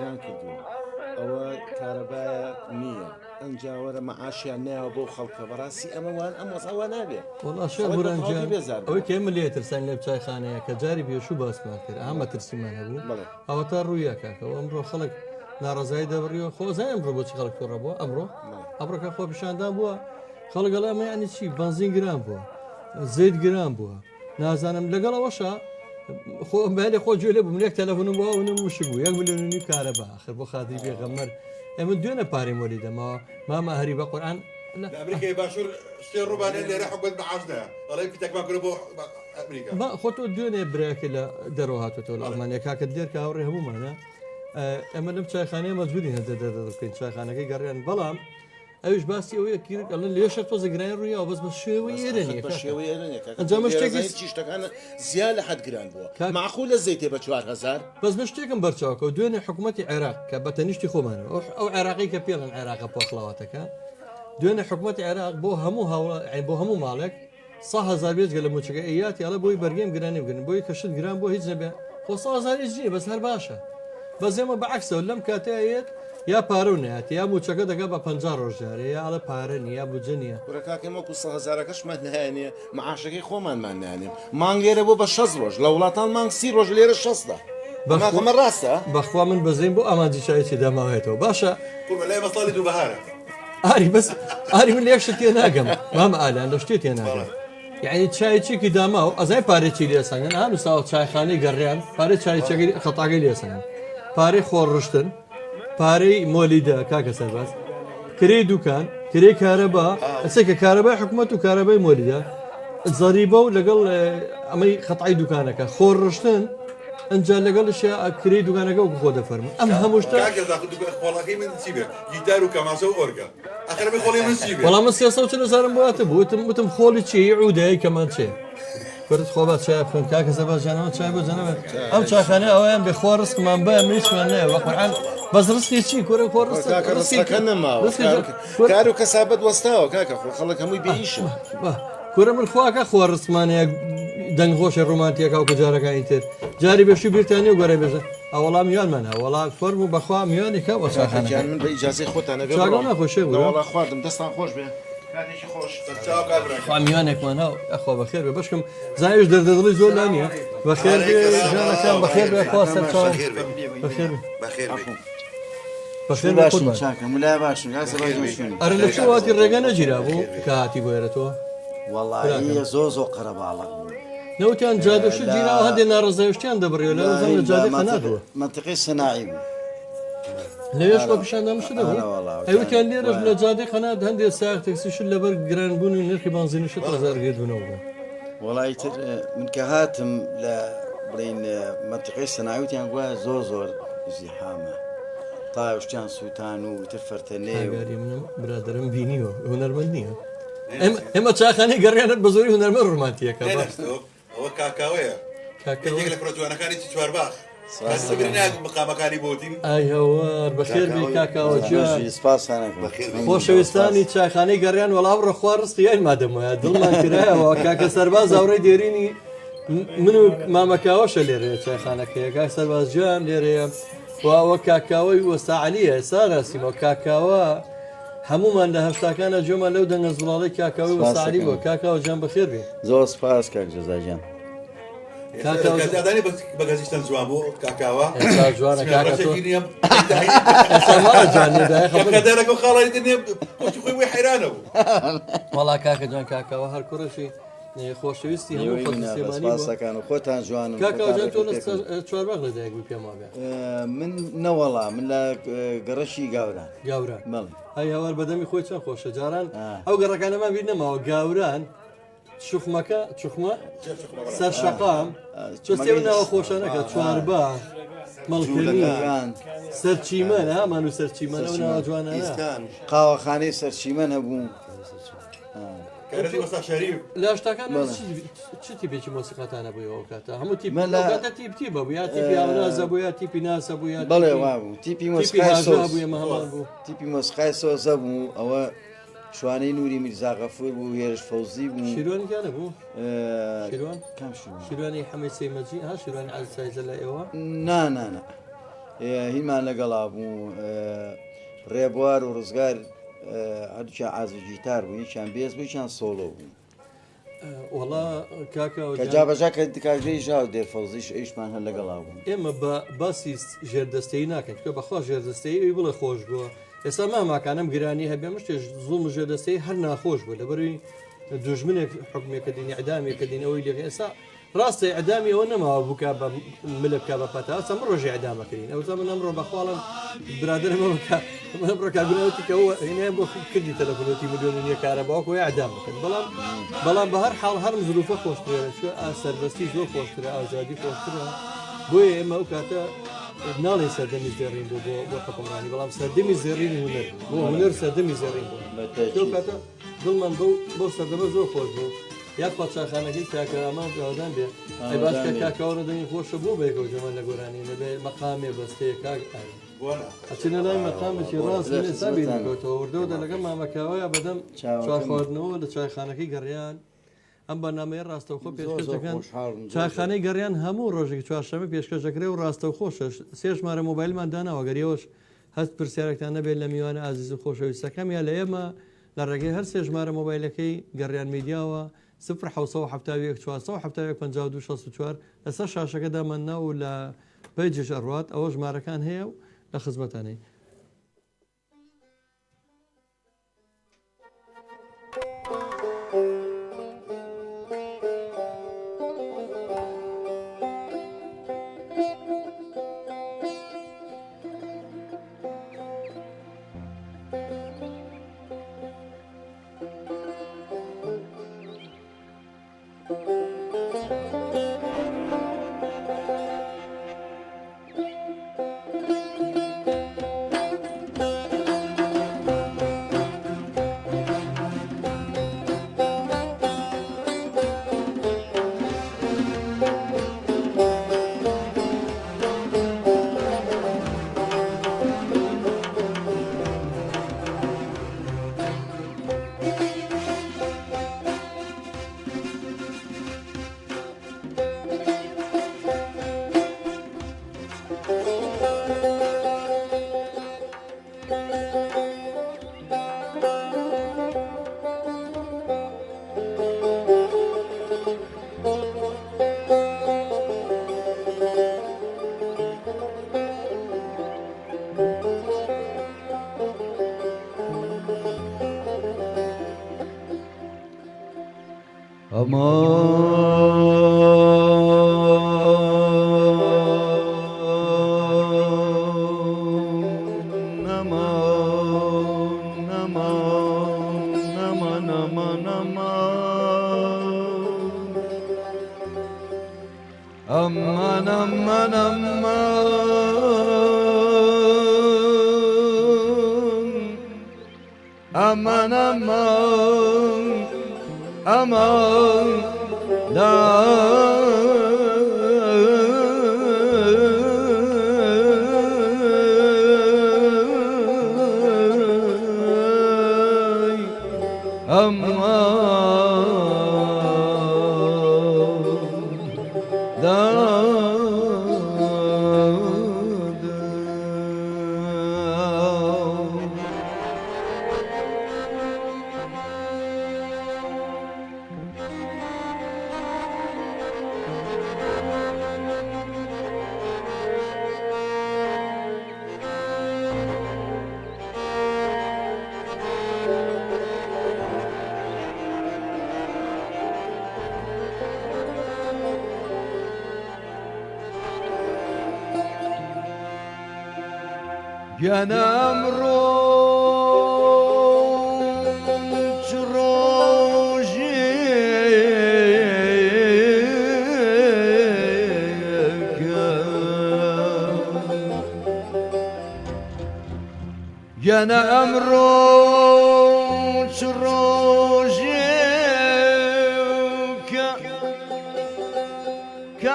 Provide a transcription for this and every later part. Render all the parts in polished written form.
گران کردووە ئەوە کارەبایە نییە ئەنجاوەرە مەعاشیان نایەوە بۆ خەڵکە بەڕاستی ئەمەوان ئەم وەزەوە نابێت وڵاشە بورانجیان ئەوەی کێمە لێ ترسان لێ چایخانەیە کە جاری بێشوو باسمان کرد ئەمە ترسیمان هەبوو ئەوە تا ڕوویە کاکەەوە ئەمڕۆ خەڵک ناڕزایی دەبڕیەوە خۆزای ئەمڕۆ بۆچی خەڵک تۆڕە بووە ئەمڕۆ ئەمڕۆکە خۆ پیشاندان بووە خەڵگەڵامە ینی چی بەنزین گران بووە زەید گران بووە نازانم لەگەڵەوەشە خۆ خۆ گوێ لێ بووم یەک تەلەفۆنم بۆ ئەوە وشک بوو 1 ملیۆن کارەبا آخر بۆ خاتری پێغەمبەر ئێمە دوێنە پارەی مۆلی دەمەوە مامە هەری بە قورئان ئەمریکای باشوور شتێ ڕووبانێ لێرە حکومەت بەعاشنایە ئەڵێ پیتێکمان کرد بۆ ئەمریکا خۆ تۆ دوێنێ براکە لە دەرەوە هاتوێتەوە لە ئەڵمانیا کاکە دێرکە هاوڕێ هەمومانە ئەمە لەم چایخانەیە مەجبوری هەندە دەدەکەین چایخانەکەی گەڕیان بەڵام ئەوش باسی ئەوەیە کردڵ لێشە تۆ زگرای ڕوویەوە بەس بە شێوەی ئێرەنیە ئەنجامە شتێکی شتەکانە زیاد لە حد گران بووە معقول لە زەیتێ بە 4000 بەس بە شتێکم بەرچاوکە و دوێنێ حکوومەتی عێراق کە بە تەنیشتی خۆمانە ئەو عێراقی کە پێڵن عێراقە پۆخڵاواتەکە دوێنێ حکوومەتی عێراق بۆ هەموو بۆ هەموو ماڵێک 100,000 بێجگە لە موچەکە ئەیاتی ئەڵە بۆی بەرگێم گرانی بگرن بۆی کەشت گران بۆ هیچ نەبێ خۆ 100,000 هیچ بەس هەر باشە بەس ئێمە بەعکسەوە لەم کاتەیەک یا پارە و نهات یا موچەکە دەگا بە 50 ڕۆژارە یا ئەڵە پارە نیە بجە نیە ورەکاکەمەکو 100,000کەشمان نهێنێ معاشەکەی خۆمانمان نانێم مانگێرە بۆ بە 6 ڕۆژ لە وڵاتان مانگ 30 ڕۆژ لێرە 60 بەمە ڕاستە بەخوا من بەزین بۆ ئامانجی چایکی داماوێتەوە باشە لای مەساڵی دوو بەهارە ئاری بەس ئاری من لێک شتێ ناگەم مامە ئالان لە شتێ تێ ناگەم یعنی چایچێکی داما و ئەزای پارێکی لێسەنگن هەم ساڵ چایخانەی گەڕیان پارە چایچەکەی خەتاگەی لێسەنگن پارەی خۆڕشتن پارەی مۆلیدا کاکە سەرباز کرێی دوکان کرێی کارەبا ئەسێکە کارەبای حکوومەت و کارەبای مۆلیدا زەریبە و لەگەڵ ئەمەی خەتای دوکانەکە خۆڕشتن ئەنجا لەگەڵش کرێی دوکانەکە و خۆ دەفەرمن ئەم هەموو شتە خۆڵەکەی من چی بێت گیتار و کەماسە و ئۆرگە ئەخرەبەی خۆڵی من چی بێت وەڵام من 340,000 بواتە بوو وتم خۆڵی چی عودایی کەمان چێ کرد خۆ بە چای بخۆن کاکە سەربازجانەوە چای بۆ جەنەبێت ئەم چاخانە ئەویان بێ خۆ ڕستمان بە میچمان نەیە وە قورئان بەس ڕستی چی کورە خۆ ڕستەکە نەماوە کار و کەسابەت وەستاوە کاکە خەڵک هەمووی بێئیشە کورە من خواکە خۆ ڕستمانەیە دەنگ خۆشە ڕۆمانتیەکە و کەجارەکانی تر جاری بێشی بیرتانی و گۆرە بێژە ئەوەڵام میوانمانە وەڵا فەرم و بەخوا میوانێکە بە چاخانەکان من بە ئیجازەی خۆتانە بێ نەخۆشێ وەڵا خواردم دەستان خۆش بێ میوانێکمانە ئەخوا بەخێر بێ بەشکم زایش دەردەدڵی زۆر لانیە بەخێر بێ ژانەکان بەخێر بێ خوا سەر چاو بەخێر بەخێر باشن چاکە ملای باشن ئەرە لە چ واتی ڕێگە نەگیرا بوو کە هاتی بۆ ئێرەتەوە وەڵی زۆ قەرەباڵە نەوتیان جادەشت گیراوە هەندێک ناڕزایشتیان دەبڕێ لە زەم لە جادەی خەنادووە منتقی سناعی لەوێش بە پیشاندامشت دەبوو ئەوتیان لێرەش لە جادەی خەنات هەندێک ساغ تەکسیشت لەبەر گرانبوون و نرخی بانزینشت ڕزارگردبوونەوە بوو وەڵی تر من کە هاتم لە بڵین منتقی سناویتیان گوایە زۆر زیحامە تاوشتیان سووتان و تر فەرتەنێ گاری منم برادرم بینیوە هونەرمەند نییە ئێمە چاخانەی گەڕیانت بە زۆری هونەرمە ڕۆمانتیەکە ئەوە کاکاوەیە لە پرۆتوانەکانی چوارباخ مقامەکانی بۆتین ئای هەوار بەخێر بی کاکاوە خۆشەویستانی چاخانەی گەڕیان وەڵام ڕەخوا ڕستی یان مادەمایە دڵمان کرایەوە کاکە سەرباز ئەوڕێی دێرینی من و مامەکاوەشە لێرەیە چایخانەکەیە کاک سەربازجان لێرەیە واوە کاکاوەی وەساعلیە ئێستا ڕاستیمەوە کاکاوە هەمومان لە هەشتاکانە جۆمان لەو دەنگە زوڵاڵی کاکاوی وەساعلی بووە کاکاوە جان بەخێر بێ زۆر سپاس کاک جەزاجان کاکاوەدانی بەگەزیشتن جوان بۆ کاکاوە جوانە خاڵی خۆی وی حیرانە بوو وەڵا کاکە جان کاکاوە هەر کوڕەشی خۆشەویستی هەمووسەکان و خۆتان جوان چوارباغ لەدایک بوو پێم وابێ من نەوەڵا من لە گەڕەشی گاوران ئەی هەوار بەدەمی خۆی چەند خۆشە جاران ئەو گەڕەکانەمان بیر نەماوە گاوران شوخمەکە چوخمە سەر شەقام چستێ ناوە خۆشانەکە چوارباغ مەڵکردان سەرچیمەن هامان و سەرچیمەن ئەو ناوە جوانە قاوەخانەی سەرچیمەن هەبوو لە شتەکان چی بێکی مۆسیقاتانە بوویەوە کاتە هەموو تیپتی بوو یا تیپی ئاونازە بوو یا تیپی ناسە بوو یا بەڵێ وابوو تیپی مۆسیقای بوو تیپی مۆسیقای سۆزە بوو ئەوە شوانەی نووری میرزا غەفور بوو هێرش فەوزی بوو شیروانیانە بوو کام شیروانی حەمەی سەیمەجی ها شیروانی عەزیز سایزە لە ئێوە نا هیمان لەگەڵا بوو ڕێبوار و ڕزگار هەردووچیان ئازی گیتار بوو یەکیان بێز بوو یەکیان سۆلۆ بوو وەڵا کاکە کە جابەجا کە کاژەی ژاو دێرفەوزیش ئەیشمان هەر لەگەڵا بوون ئێمە بە باسی ژێردەستەی ناکەن کە بەخوا ژێردەستەی ئەوی بڵێ خۆش بووە ئێستا ماماکانم گرانی هەبێ شتێک زوڵ ژێردەستەی هەر ناخۆش بوو لەبەروی دوژمنێک حکومێکە دینی ئەدامێکە دینەوەی لێ ئێستا ڕاستە ئەدامی ئەوە نەماوە بووکە بە ملە بکە بە پەتا ئەستا ڕۆژی ئەدامەکەین ئەو زەمە ئەمڕۆ بەخواڵم برادرمە ڕۆکبنەوەتیکەەوە هینیان بۆ کردی تەلەفۆنەتی ملیۆنیە کارە باوکۆی ئەدام بکەن بەڵام بە هەر حاڵ هەرم زروفە خۆشترە سەربەستی زۆر خۆشترە ئازادی خۆشترە بۆیە ئێمە ئەو کاتە ناڵێ سەردەمی زێڕین بوو بۆ حکومڕانی بەڵام سەردەمی زێڕین هونەر بۆ هونەر سەردەمی زێڕین بوو کاتە دڵمان بۆ سەردەمە زۆر خۆش بوو یاک پاچخانەکەی کاکە ئامان جاودان بێ ئەی باشکە کاکەوەرە دەنی خۆشە بوو بێکەوە جەمە لە گۆرانی نەبێ مەقامێ بەستەیە کاک ئەچنە لای مەقامێکی ڕاست سابی نەکەوتەوە وردەوە لەگەڵ مامەکەوەیە بەدەم چای خواردنەوە لە چایخانەکەی گەڕیان ئەم بەنامەیە ڕاستەوخۆ پێشکەشەکان چاخانەی گەڕیان هەموو ڕۆژێکی چوارشەمە پێشکەشەکرێ و ڕاستەو خۆشە سێ ژمارە مۆبایلمان داناوە گەریەوەش هەست پرسیارێکتان نەبێت لە میوانە ئازیز و خۆشەویستەکەم یا لە ئێمە لە ڕێگەی هەر سێ ژمارە مۆبایلەکەی گەڕیان میدیاوە 1970 لەسەر شاشەکەداماننا و لە پێیجش ئەڕات ئەوە ژمارەکان هەیە و لە خزمەتانەی گەنەم ڕۆژ ڕۆژێکە گەنەم ڕۆژ ڕۆژێکە کە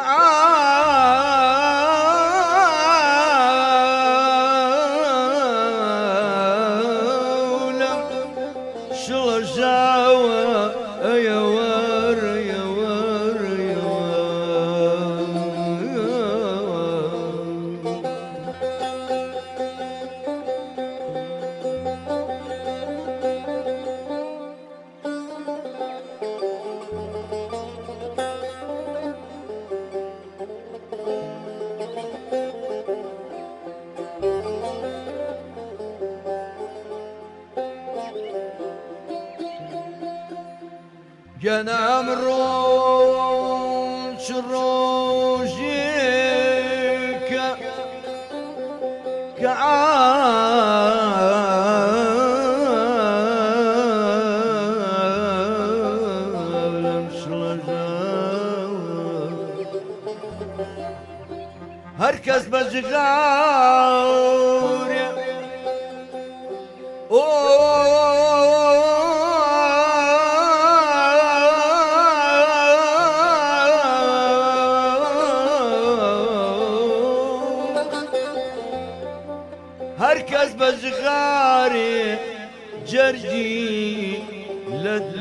جانا مروج روجيك كعالم شلجاو هركز بجغاور هركز بجغاري جرجي لد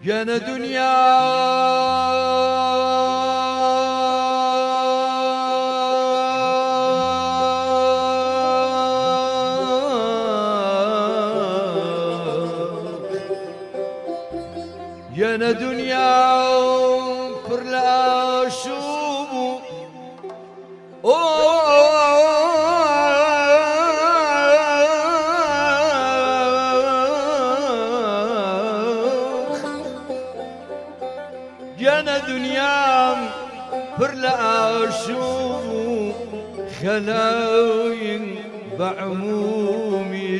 جانا دنيا جانا دنيا كرلا شوبو جانا دنيا برلا شوبو خلاوين بعمومي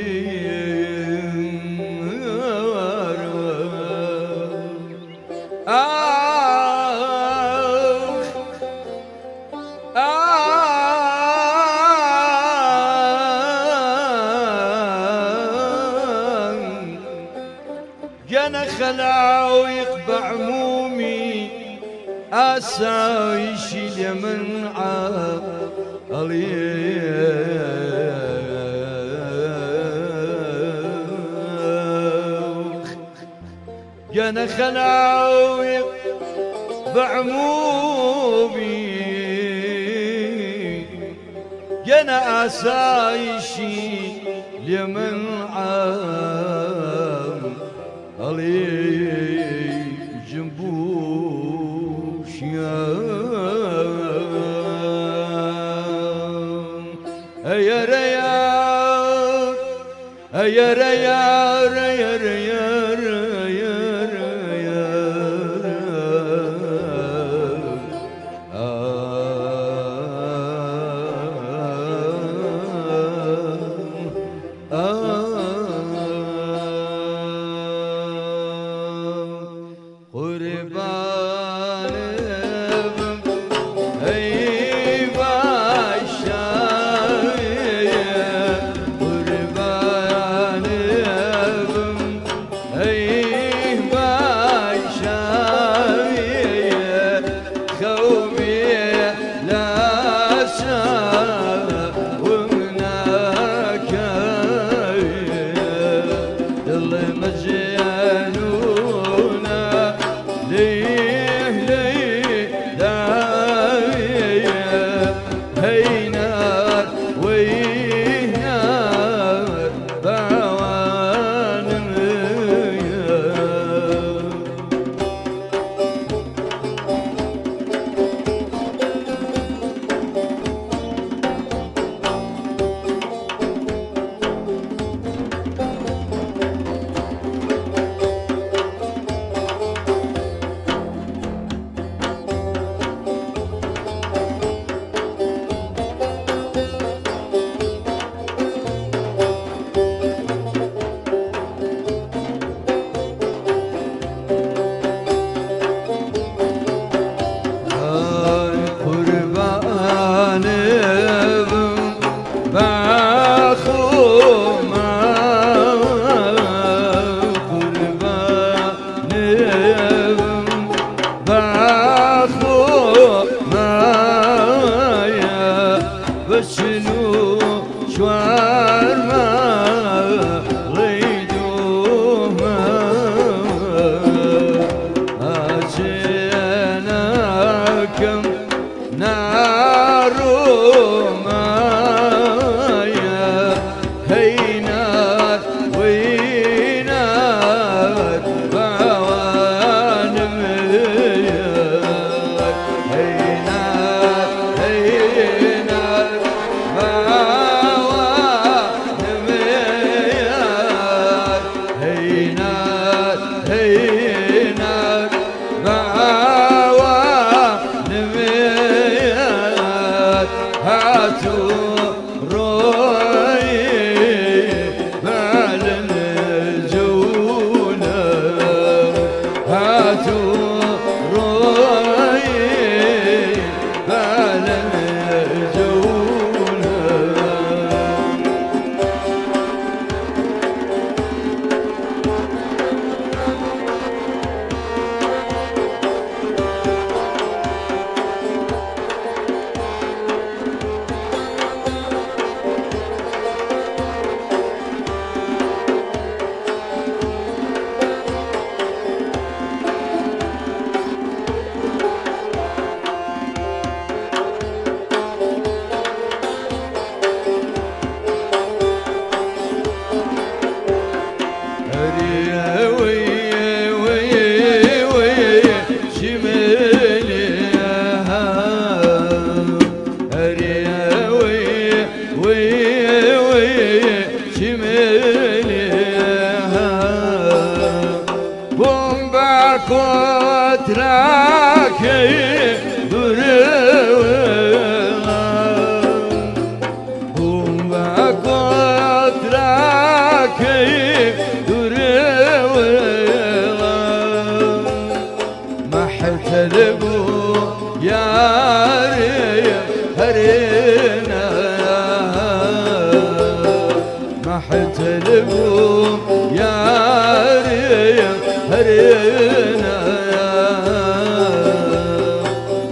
جانا خلاويق بعمومي أسايش اليمن علي جانا خلاويق بعمومي جانا أسايشي اليمن علي جنبوش يا ريار يا ريار يا ريار شنو شوار ما رومايا هينات وينات باوان ميات هينات هينات باوان ميات هينات هينات باوان ميات هاتوا روي بالنجونة هاتوا روي بالنجونة حتلقوا يا ريم هرينا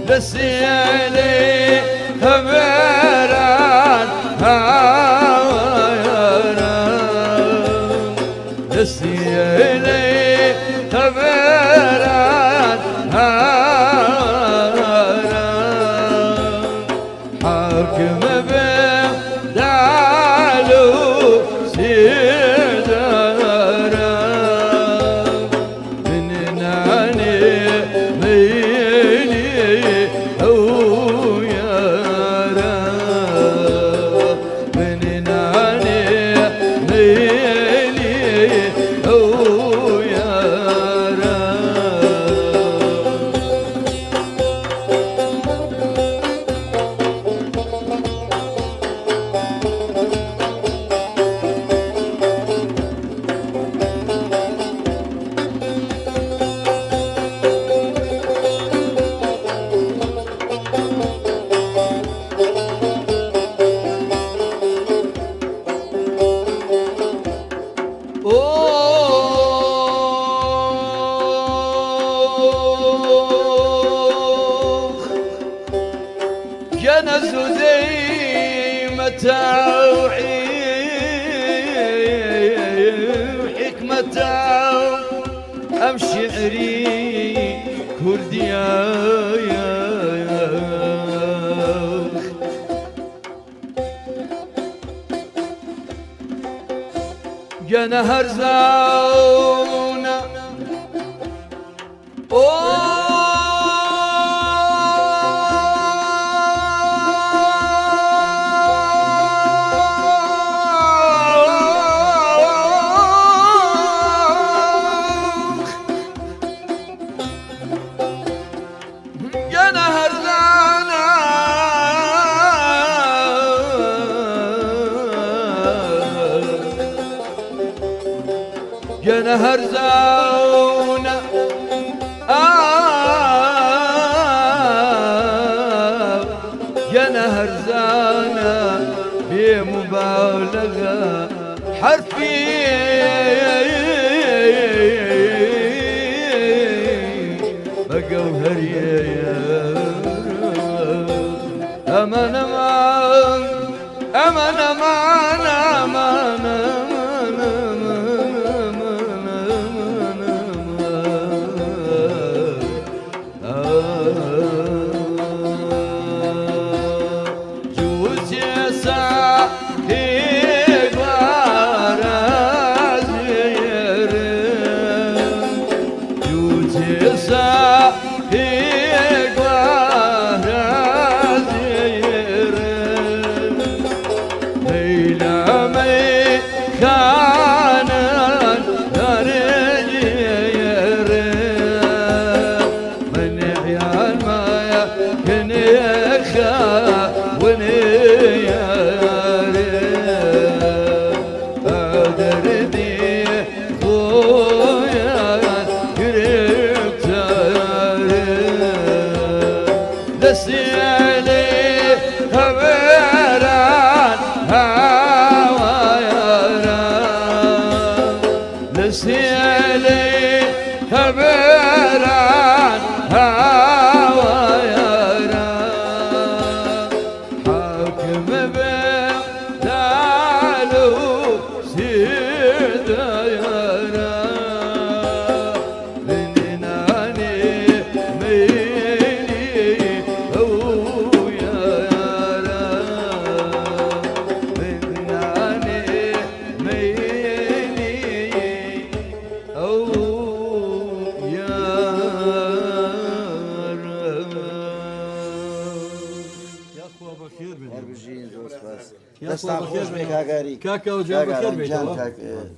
لسيالي خبرات هاوينا لسيالي خبرات هاوينا حاكم بدالو سيدارا من ناني ميلي أو يارا من ناني ميلي أو يارا جنز ديمة وحكمة أم شعري كرديا جنى هرزاونا جنى هرزاونا جنى هرزانا بمبالغة حرفي بقوهر يا أمان أمان أمان أمان أمان مبدالو سيدايانا لنناني ميلي أو يانا لنناني ميلي أو يا أخوة بخير بن بژین زۆر سپاس يا دەستان أخوة بخير خۆش بێ کاگاری كاكا وجان بخير جان بيت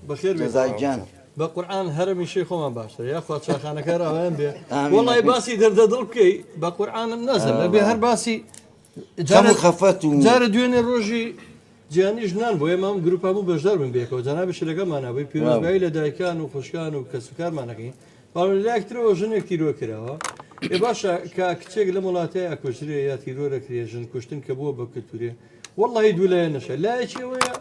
بخير بيت جزاجان بقرآن هرمي شيخ وما باشتر يا أخوة شاخانك راوين به آمين. والله باسي درد دلكي بقرآن نزل به هر باسي كم خفت جار دوين الروجي جاني جنان بو امام جروب مو بجدار من بيكو جناب شلقه معنا بي بيروز واو. بايله دايكان وخشكان وكسكار معنا كي قالوا لا كترو جن كتيرو كراوا اي باشا كتشيك لمولاتي اكوشري يا تيرو ركري جن كشتن كبو بكتوري والله يدولا نشا لا شي ويا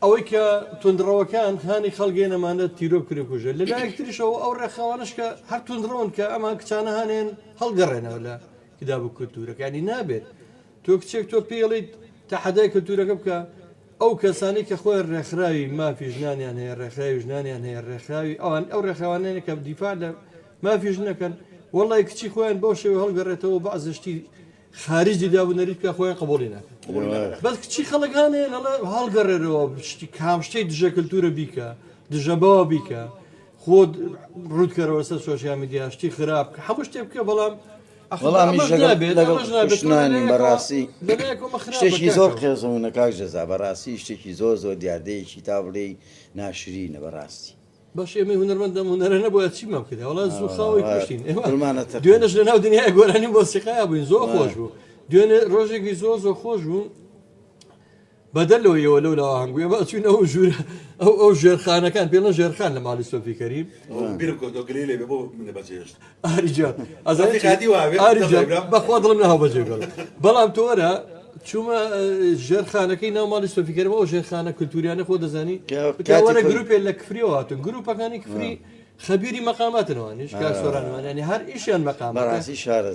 ئەوەی کە تونندڕەوەکان هانی خەڵگەێنەمانە تیرۆ کرێ کوژە لە لایەکتریشەوە ئەو ڕێخەوانش کە هەر تونندڕەوەن کە ئەمان کچانە هانێن هەڵگەڕێنەوە لە کتاب و کولتورەکانی نابێت تۆ کچێک تۆ پێڵیت تا حەدای کولتورەکە بکە ئەو کەسانی کە خۆی ڕێکخراوی مافی ژنانیان هەیە ڕێکخراوی ژنانیان هەیە ڕێکخراوی ئەوان ئەو ڕێخەوانێنە کە دیفاع لە مافی ژنەکەن وەڵی کچی خۆیان بەو شێوە هەڵگەڕێتەوە بەعزشتی خارجی دابوونەریت کە خۆیان قبولی ناکەن بەس کچی خەڵکانێ هەڵگەڕێرەوە شتی کام شتەی دژە کللتورە بیکە دژەبەوە بیکە خۆت ڕوودکەرەوە سەر سۆشیال میدیا شتی خراپ هەموو شتێ بکە بەڵام وەڵامیشنانی بەڕاستی شتێکی زۆر قێزەونە کاک جەزا بەڕاستی شتێکی زۆر زۆر دیاردەیەکی تا بڵێ ناشرینە بەڕاستی باش ئێمە هونەرمەندەم هونەرە نەبووە چیمان بکرێ وڵا زوو خاوی کوشتین دوێنەش لە ناو دنیای گۆرانی مۆسیقایا بووین زۆر خۆش بوو دوێنێ ڕۆژێکی زۆر زۆر خۆش بوو بەدەلەوەیەوە لەو لاوە هەنگووی ئەمە چوین ئەو ژوورە ئەو ژێرخانەکان پێڵە ژێرخان لە ماڵی سۆفی کەریم ئاریجان بەخوا دڵم ناهاو بەجێگەڵ بەڵام تۆرە چوومە ژێرخانەکەی ناو ماڵی سۆفی کەریم ئەو ژێرخانە کولتوریانە خۆ دەزانی وەرە گروپێ لە کفریەوە هاتون گروپەکانی کفری خەبیری مەقاماتنەوەنیش کاک سۆرانوانیانی هەر ئیشیان مەقام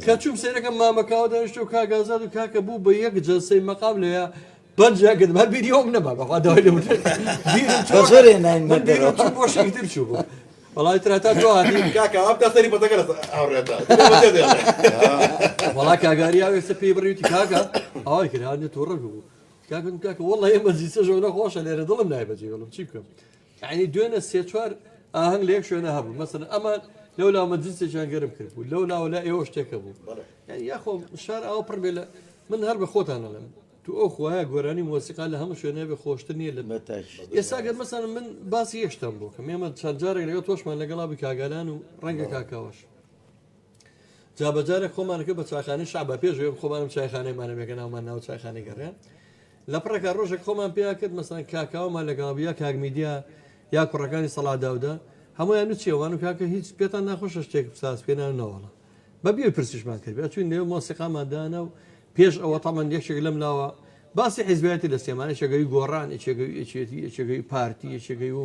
کە چوم سێرەکەم مامەکاوە دانیشتە و کاگازاد و کاکە بوو بە یەک جەلسەی مەقام لەیە بەنجاگرت هەر بیریۆم نەبا بەخوا داوای لە بۆشێکی تر چوو بوو وڵای ترتا تۆ هاتی وڵا کاگاری ئێستا پێی بڕیوتی کاکە ئەوای کرد هاندێت تووڕە بوو کاکەم کاکە وەڵی ئێمە جیسەژەوە نەخۆشە لێرە دڵم نای بەجێگەڵم چی بکەم یعنی دوێنە سێ چوار ئاهەنگ لە یەک شوێنە هەبوو مەسەن ئەمە لەو لاوە مەجلیسێکیان گەرم کرد بوو لەو لاوە لا ئێوە شتێکە بوو یاخۆ شار ئەوە پڕ بێ لە من هەر بە خۆتانەڵێم تو ئەو خوایە گۆرانی مۆسیقا لە هەموو شوێنە بێ خۆشتر نییە لە ئێستاگەر مەسەن من باسی یەشتم بووکەم ئێمە چەند جارێک لەگەڵ تۆشمان لەگەڵا بکاگالان و ڕەنگە کاکاوەش جابەجارێک خۆمانەکە بە چاخانەی شعبە پێش خۆمانم چایخانەیمانە بێگە ناومان ناو چایخانەی گەڕێن لە پڕێکا ڕۆژێک خۆمان پێیا کرد مەسەن کاکاومان لەگەڵبیە کاگمیدیا یا کوڕەکانی سەڵاداودا هەمویان چیەوان و کاکە هیچ پێتان ناخۆشە شتێک ساز پێیان نەوەڵە بەبێ پرسیشمان کرد چوین لێ مۆسیقاماندانە و پێش ئەوە تەمان یەکێک لەم لاوە باسی حیزبەتی لە سێمانە چێگەی گۆڕان چێگەی پارتی چێگەی و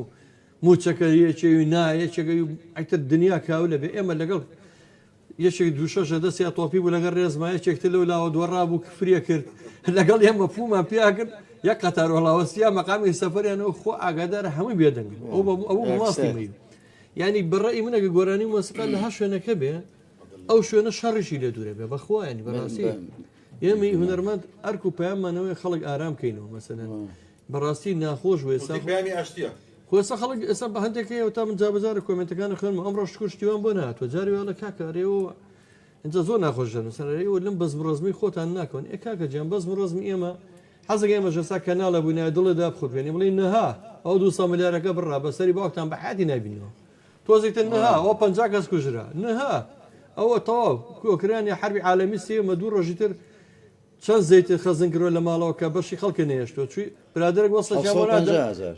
موچەکە یەکێوی نایە چێگەی و ئەیتر دنیا کاو لە بێ ئێمە لەگەڵ یەکێک دووشەشە دەستیا تۆپی بوو لەگەڵ ڕێزمایە چێکتر لەو لاوە دۆڕابوو کفریە کرد لەگەڵ ئێمە پومان پیا کرد یەک قەتار وەڵاوەستیا مەقامی سەفەریانەوە خۆ ئاگادارە هەمووی بێدەنگ ئەو ماستی مەید یعنی بەڕێی منەگە گۆرانی مۆسیقا لە ها شوێنەکە بێ ئەو شوێنە شەڕیشی لێ دوورێ بێ بەخوا ینی بەڕاستی ئێمە هونەرمەند ئەرک و پەیاممانەوەی خەڵک ئارام بکەینەوە مەسەلەن بەڕاستی ناخۆش وێستا خۆستا خەڵک ئێستا بە هەندێکەوە تا من جابەجارە کۆمنتەکانی خوێنمە ئەمڕۆ شکوشتیوان بۆ نهاتوە جاریوە لە کاکارێەوە اینجا زۆر ناخۆشدەن سەرەوە لەم بەزم ڕزمی خۆتان ناکەن ئێ کاکە جیان بەزم ڕزمی ئێمە حەزەکە ئێمە ژەسا کەناڵە بووینای دڵێدا بخوتێنی بڵێ نەها ئەو 200 ملیارەکە بڕا بەسەری باوکتان بە حیاتی نبینەوە تۆزێکتە نەها ئەوە 50 کەس کوژرا نەها ئەوە تەواو کۆکرانی حربی عالەمی سێمە دوو ڕۆژی تر چەند زەیتی خەزن کرۆ لە ماڵەوە کە بەشی خەڵکە نێشتۆ چوی برادرێک وەسڵ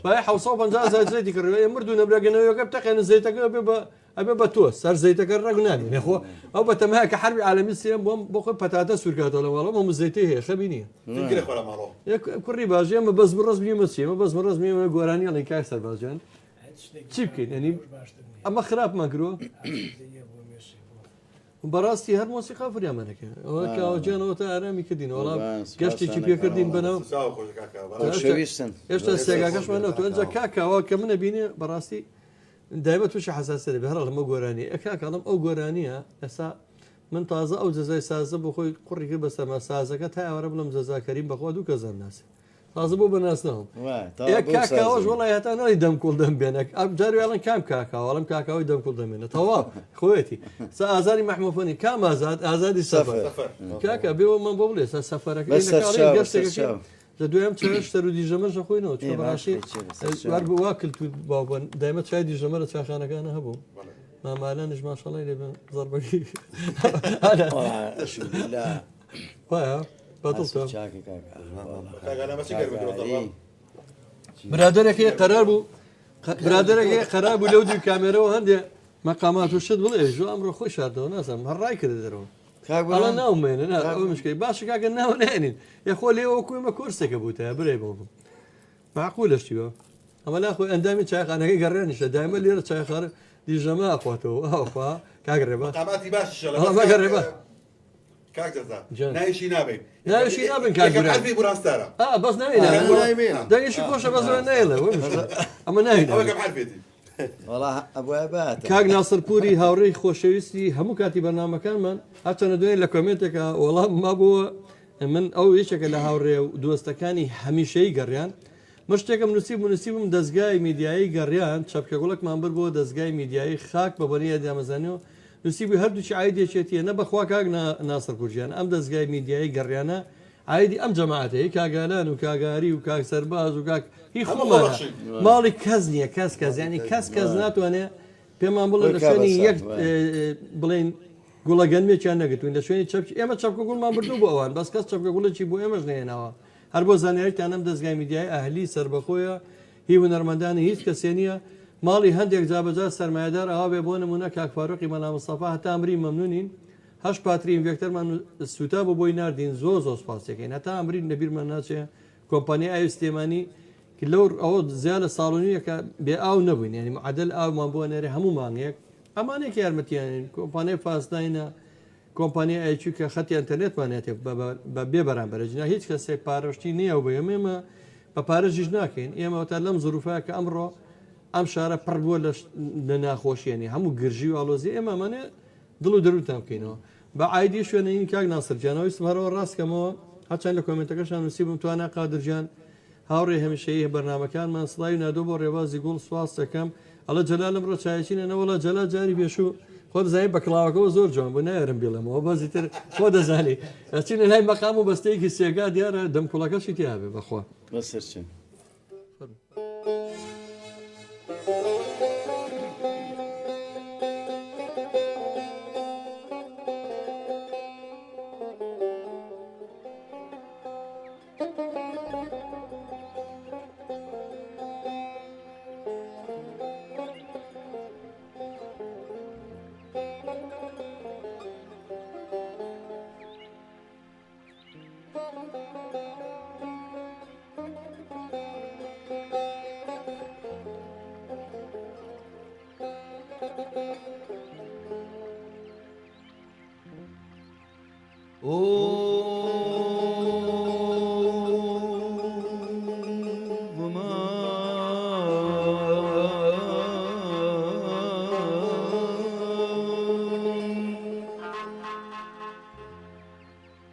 باە 750 زەیتی کڕێ مردو نەبراگەنەوەکە بتەقێنە زەیتەکە ئەبێ بە تۆ سەر زەیتەکە ڕەگ نامێ خۆ ئەو بە تەمایە کە حربی عالەمی سێم بۆم بۆ خۆی پەتاتە سوورکاتەوە لە وەڵام ئەو زەیتی هەیە خەبی نییە کوڕی باژێ ئەمە بەزم ڕزمی مەچی ئەمە بەزم ڕزمی ئەمە گۆرانی ئەڵی کاک سەربازیان چی بکەین ئەنی ئەمە خراپمان کردووە بەڕاستی هەر مۆسیقا فریامانەکە ئەوە کاوەجیانەوە تا ئارامی کردین وەڵام گەشتێکی پێکردین بەناو ساو خۆش کاکا خۆشەویستن هێشتا سێگاکەشمانەوە تو ئەنجا کاکاوە کە منە بینێ بەڕاستی دایمە تووشی حساسە دەبێ هەر لەمە گۆرانی کاکەڵم ئەو گۆرانیە ئێستا من تازە ئەو جەزای سازە بۆ خۆی کوڕی کرد بەسەما سازەکە تا ئەوەرە بڵم جەزاکەریم بەخوا دوو کەزان ناسێ تازە بۆ بەناسنەوەم کاکاوەش وڵی هەتا نەڵی دەمکوڵ دەمبێنە جاروێڵن کام کاکاوەڵم کاکاوی دەمکوڵ دەمێنە تەواو خۆەتی سا ئازاری مەحموفۆنی کام ئازادی سەفەر کاکە بێەوە من بۆ بڵێ سەفەرەکە گەشتێکەکە لە دوێم چشتەر و دیژەمەش خۆینەوە بەڕاشی وا کلتو باوبن دایمە چای دیژەمە لە چاخانەکانە هەبوو مامالانش ماشەڵی لێ زەربەکی وایە بەدڵ برادێکی قەرار بوو برادێکی قەرار بوو لەو دوو کامێرەوە هەندێک مەقامات و شت بڵێ ژۆ ئەمڕۆ خۆی شاردەوە نازانم هەڕای کرد دەرەوە ئەڵە ناومێنە ئەو مشکل باش کاکە ناو نێنین یەخۆ لێەوە کوێمە کورسێکە بووتە برێ بۆ بم معقولەشتیوە ئەمە ناخۆی ئەندامی چایخانەکەی گەڕێنیشە دایمە لێرە چایخانە دیژەمە ئەخواتەوە ئەوخوا کاگڕێبە قاماتی باشە مەگەڕێبە کاک نایشی نابین ناویشی نابن کاگرێ حرفی براستارە بەس ناوینا دەنگیشی خۆشە بەس نایڵێ ئەمە ناوینا حرفێتی کاک ناسرپوری هاوڕێی خۆشەویستی هەموو کاتی بەرنامەکانمان هەچەنە دوێن لە کۆمنتێکە وەڵام ما بووە من ئەو یەکێکە لە هاوڕێ و دۆستەکانی هەمیشەی گەڕیان مشتێکم نووسیبم دەستگای میدیایی گەڕیان چەپکە گوڵکمان بر بۆ دەستگای میدیایی خاک بە بەریە دامەزانەوە نووسیبی هەردووچی عیدێکێتیە نە بەخوا کاک ناسرپورجیان ئەم دەستگای میدیایی گەڕیانە عیدی ئەم جەماعەتەیە کاگالان و کاگاری و کاک سەرباز و کاک هی خۆمانە ماڵی کەس نییە کەس ینی کەس ناتوانێت پێمان بڵێ لە شوێنی یەک بڵێن گوڵەگەنمێکیان نەگەتوین لە شوێنی ئێمە چەپکە گوڵمان بردو بۆ ئەوان بەس کەس چەپکە گوڵێکی بۆ ئێمەش نێنەوە هەر بۆ زانیاریتان ئەم دەستگای میدیای ئەهلی سربەخۆیە هی هونەرمەندانی هیچ کەسێ نییە ماڵی هەندێک جابەجا سەرمایهدار ئەوا بێ بۆ نمونە کاک فاروقی مەلا مستەفا هەتا ئەمری مەمنونین هەش پاترین ڤێکتەرمان سوتا بۆ بۆی ناردین زۆر سپاسەکەین هەتا ئەمرین لەبیرمان ناچێ کۆمپانیای ئاوی سلێمانی کە لەو ئەوە زیاد لە ساڵۆنیەکە بێ ئاو نەبووین ینی معدل ئاومان بۆ نێرە هەموو مانگێک ئەمانێک یارمەتیانین کۆمپانیای فاستاینە کۆمپانیای ئایچی کە خەتی ئەنتەرنێتمانێت بە بێ بەرامبەرەجنا هیچ کەسێک پارەشتی نییە و بە ئێمە بە پارەژیش ناکەین ئێمە تا لەم زروفە کە ئەمڕۆ ئەم شارە پڕ بووە لە ناخۆشیێنی هەموو گرژی و ئالۆزی ئێمەمانێ دڵ و دەروتان بکەینەوە بە عیدی شوێنەین کاک ناسرجانەوەی سمەرەوە ڕاستکەمەوە هەچەند لە کۆمنتەکەشان نووسیبم توانە قادرجان هاوڕێ هەمیشەیە بەرنامەکانمان سڵاوی نادۆ بۆ ڕێوازی گوڵ سواز دەکەم ئەڵە جەلالم ڕۆ چایەچینەوەڵە جەلا جاری بێشوو خۆ دەزانین بە کڵاوەکەەوە زۆر جوان بوو نایرم بێڵەمەوە بەزی تر خۆ دەزانی ئەچینە لای مەقام و بەستەیەکی سێگا دیارە دەمکوڵەکەشی تیاابێ بەخوا بەسەرچن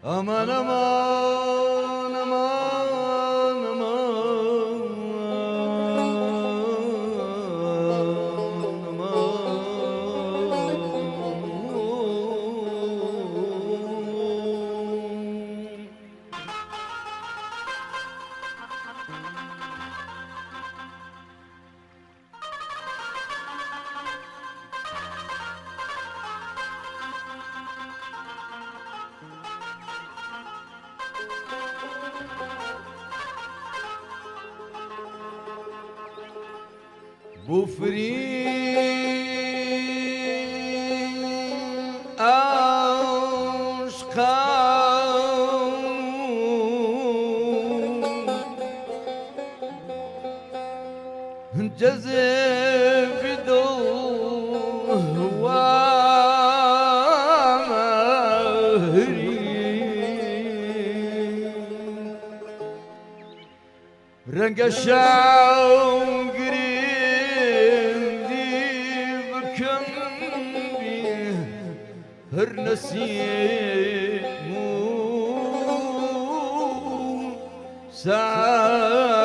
aman aman aman بفري أشقاهم جذب ڕەنگە شاوگرێندی بکەم هەر نەسیم و سامری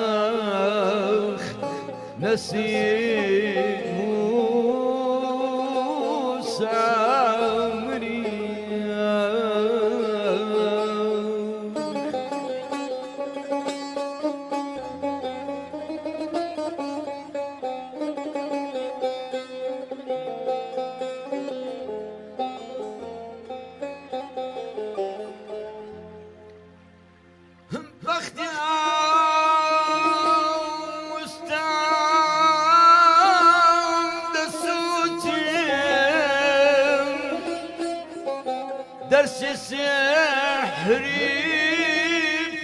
ئاخ نەسیم و سامری بەختی دەرسی سحری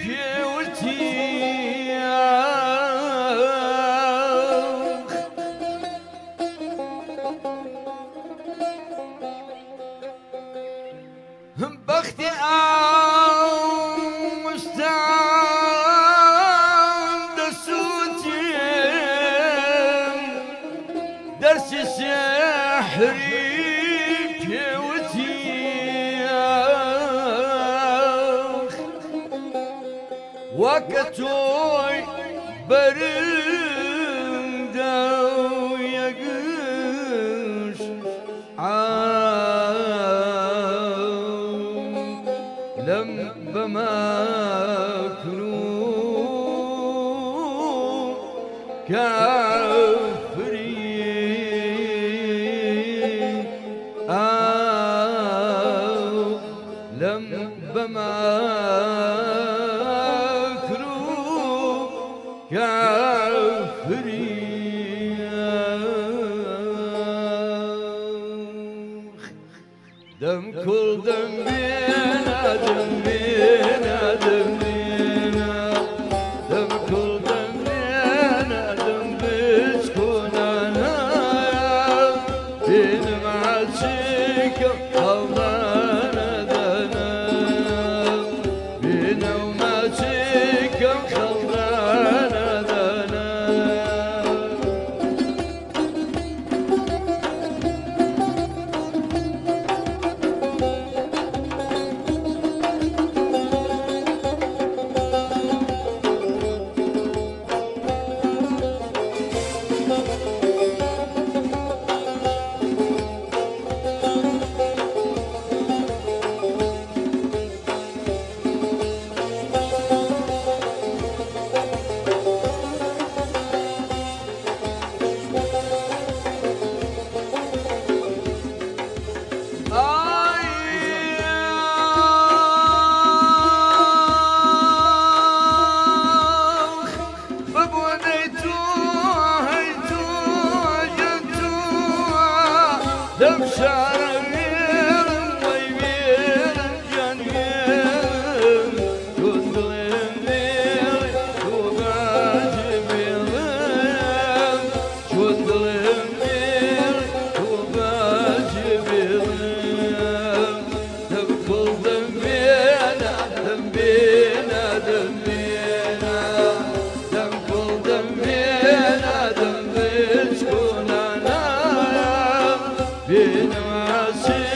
پێوتی بەختی ئاوستان دەسووتی دەرسی سحری پێوتی وەکە تۆی بەرندا و یەگشت لەم بەمەکرو کافری لەم بەمەکرو کافری دەم کوڵ دەم بێنە دەم بێنە دەم بێنە دەم کوڵ دەم بێنە دەم بچکۆنانە بێنم عەچیکەم هەڵدانە دەنە بێنە و مەچیکەم هەڵدانە دەنە دەم شارە وێرم وەی وێرم گیان وێرم چۆن دڵێم وێڵێ تۆ باجێ وێڵم چۆن دڵێم وێڵێ تۆ باجێ وێڵم دەم کوڵ دەم بێنە دەم بێنە دەم بێنە دەم کوڵ دەم بێنە دەم بچکۆنانە بێنە ماچێ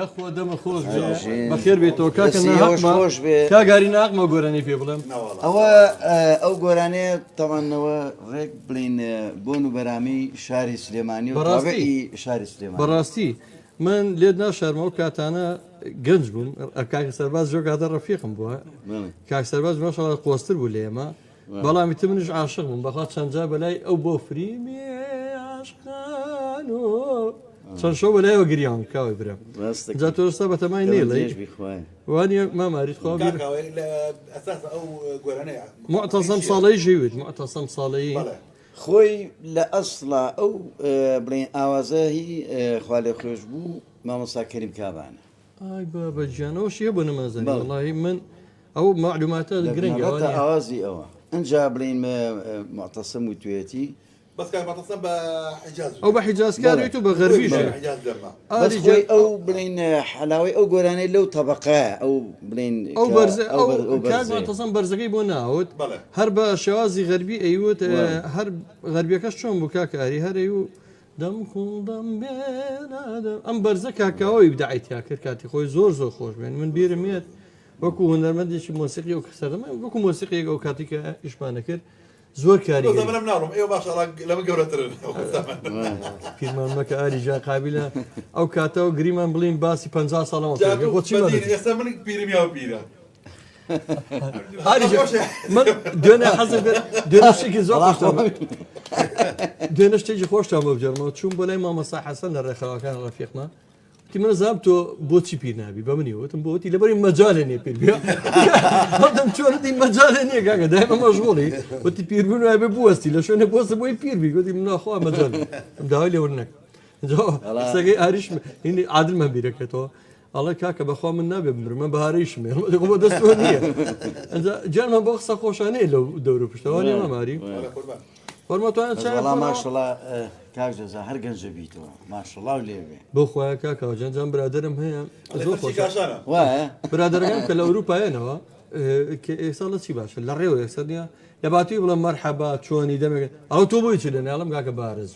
کەخۆ دەمە خۆش ژین. بەخێر بێتەوە کاکە دەستی ئەوەش خۆش بێ. کاگاری ناقمە گۆرانی پێ بڵێم ئەو گۆرانەیە تەوانەوە ڕێک بڵین بۆن و بەرامی شاری سلێمانی و بەڕاستی. تابعی شاری سلێمانی. بەڕاستی من لێت ناشارمەوە کاتانە گەنج بووم کاک سەرباز زۆر کاتە ڕەفیقم بووە کاک سەرباز ماشەڵڵا قۆستر بوو لە ئێمە بەڵامی تر منش عاشق بووم بەخوا چەندجا بەلای ئەو بۆ فریمێ عاشقان و چەند شەو بەلایەوە گریان کاوی برم جا تۆستا بە تەمای نێڵی وانە ماماریت خوا بیر اساس او قرانيه معتەسەم ساڵەی ژیوت معتەسەم ساڵەیی خۆی لە ئەسڵا ئەو بڵین ئاوازەهی خوا لێ خۆش بوو مامۆستا کەریم کابانە. ئای بابە گیانەوە شیە بۆ نەمازانی وڵی من ئەو معلوماتە گرنگە ئاوازی ئەوە ئەجا بڵین معتەسەم و توێتی بس كان معتصم بحجاز ئەو بە حیجازکاریت و بە غەربیش حجاز دما بەس خۆی ئەو بڵین حەلاوی ئەو گۆرانەی لەو تەبقە ئەو بڵین ئەو کاکتەسم بەرزەکەی بۆ ناوت هەر بە شێوازی غەربی ئەیوت هەر غەربیەکەش چۆن بوو کاکاری هەرەی و دەم خوڵدەم بێنادەم ئەم بەرزە کاکاوەی بداعیتیا کرد کاتی خۆی زۆر زۆر خۆش بێن من بیرمێت وەکو هوەرمەندێکی مۆسیقی و سەردەمە وەکو مۆسیقی ئەو کاتی کە ئیشمانە کرد زۆر کاری من نارم ايوه ما شاء الله لما قولترن پیرمان مەکە ئاری جا قابلە ئەو کاتەوە گریمان بڵین باسی 50 ساڵەوە ئێستا من پیرم یا پیرە من دوێنێ حەزم دوێنشتێکی زۆر دوێنە شتێکی خۆشتان بۆ بجەرمەوە چوون بۆ لای مامەسا حەسەن لە ڕێکخراوەکان ڕەفیقمان وتی من زانم تۆ بۆچی پیر نابی بە منی وتم بۆتی لەبەری مەجالێ نییە پیر بێ هەڵدەم چۆنتی مەجالێ نییە کاکە دایمە مەشغوڵی وتی پیربوون وایە بوەستی لە شوێنە بۆستە بۆی پیر بی گوتی من ناخوا مەجال ئەم داوای لێوە نەکە سەگەی ئاریش هینی عادلمان بیرەکەتەوە ئەڵێ کاکە بەخوا من نابێ بمرم من بەهارەیشمێ بۆ دەستەوە نییە جارمان بۆ قسە خۆشانەیە لەو دەور پشتەوانی ماماری فۆرمەتوانە چای ماشەڵا کاک جەزا هەر گەنجە بیتەوە ماشەڵا لێوێ بۆ خۆیان کاکەوە جەنجام برادرم هەیە زۆر خۆش وایە برادەرەکەم کە لە ئەوروپایەنەوە ئێستا لە چی باشە لە ڕێوە یەکسەر نیە لە باتوی بڵێ مەرحەبا چۆنی دەمێک ئەو تۆ بۆی چ لە ناڵم کاکە بارز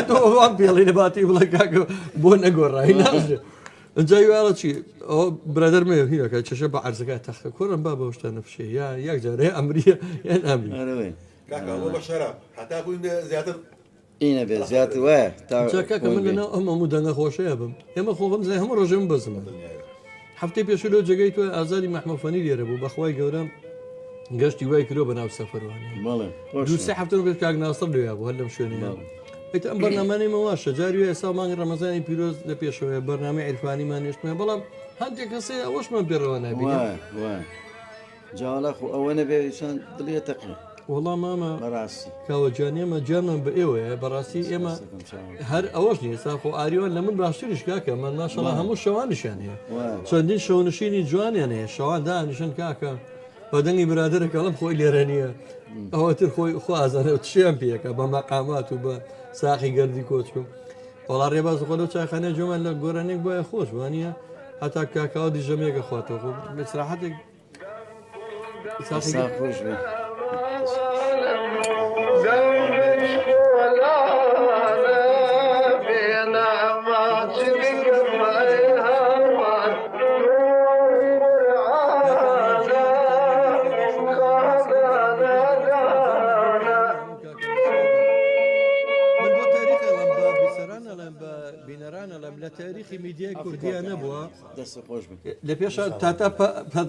تۆوان پێڵی لە باتی بڵێ کاکە بۆ نەگۆڕایی ناژێ جایواڵە چی ئەو برادەرمێ هیرەکە چەشە بە عەرزەکە تەخە کۆرم با بە شتە نەفشێ یا یەک جارێ ئەمریە یان ئەمری كاكا هو بشرة حتى أكون زيادة ئینە بێ زیاتر وایە کاکە من لەناو ئەم هەموو دەنگە خۆشەیە بم ئێمە خۆم زای هەموو ڕۆژێم بزمە هەفتەی پێشوو لەو جێگەی تۆ ئازاری مەحمەفەنی لێرە بوو بەخوای گەورەم گەشتی وای کرۆ بە ناو سەفەروانێ دووسێ هەفتە پێش کاک ناسەر لێیا بوو هەر لەم شوێنەیە ئەیتە ئەم بەرنامانەی مەواشە جاری ئێستا مانگی ڕەمەزانی پیرۆز لە پێشەوەی بەرنامەی عیرفانیمان نوێشتمە بەڵام هەندێک کەسەیە ئەوەشمان پێڕەوە نابینێ جاڵە خۆ ئەوە نەبێشان دڵێ تەقی وەڵام مامە بەڕاستی کاوە جانێمە جانمان بە ئێوەیە بەڕاستی ئێمە هەر ئەوەش نیە سا خۆ ئاریوان لە من باشتریش کاکە من ماشەڵا هەموو شەوانشان هەیە چەندین شەونشینی جوانیان هەیە شەوان دانیشن کاکە بە دەنگی برادرەکەڵم خۆی لێرە نییە ئەوەتر خۆی خوازانە شیان پێەکە بە مەقامات و بە ساقی گەردی کۆچکم وەڵا ڕێباز خۆ لەو چاخانەیە جۆمان لە گۆرانێک بۆیە خۆش وانە هەتا کاکاوە دیژەمێکە خواتەوە بەسراحەتێک خۆش بێ لە تاریخی میدیای کوردیا نەبووە دەست خۆش لە پێش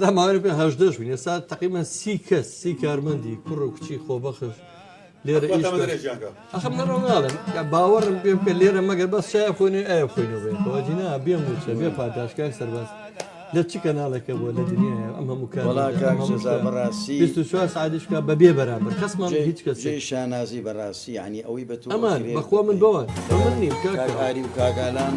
تا ماوەی پێ هەژدەش بووین ئێستا تقریبا 30 کەس 30 کارمەندی کوڕ و کچی خۆبەخش لێرە ئەخەم نەڕۆناڵم باوەڕم پێ بکە لێرە مەگەر بەس چای بخۆینێ ئایا بخۆینەوە بێخواجینا بێم وچە بێ پاداشکای سەرباز لە چی کەناڵەکە بووە لە دنیاە ئەم هەموو بەڕاستی 24 سعادشکە بەبێ بەرامبەر کەسمان هیچ کەس شانازی بەڕاستی ینی ئەوەی بە تو ئەمان بەخوا من بەوان من نیم ئاری و کاگالان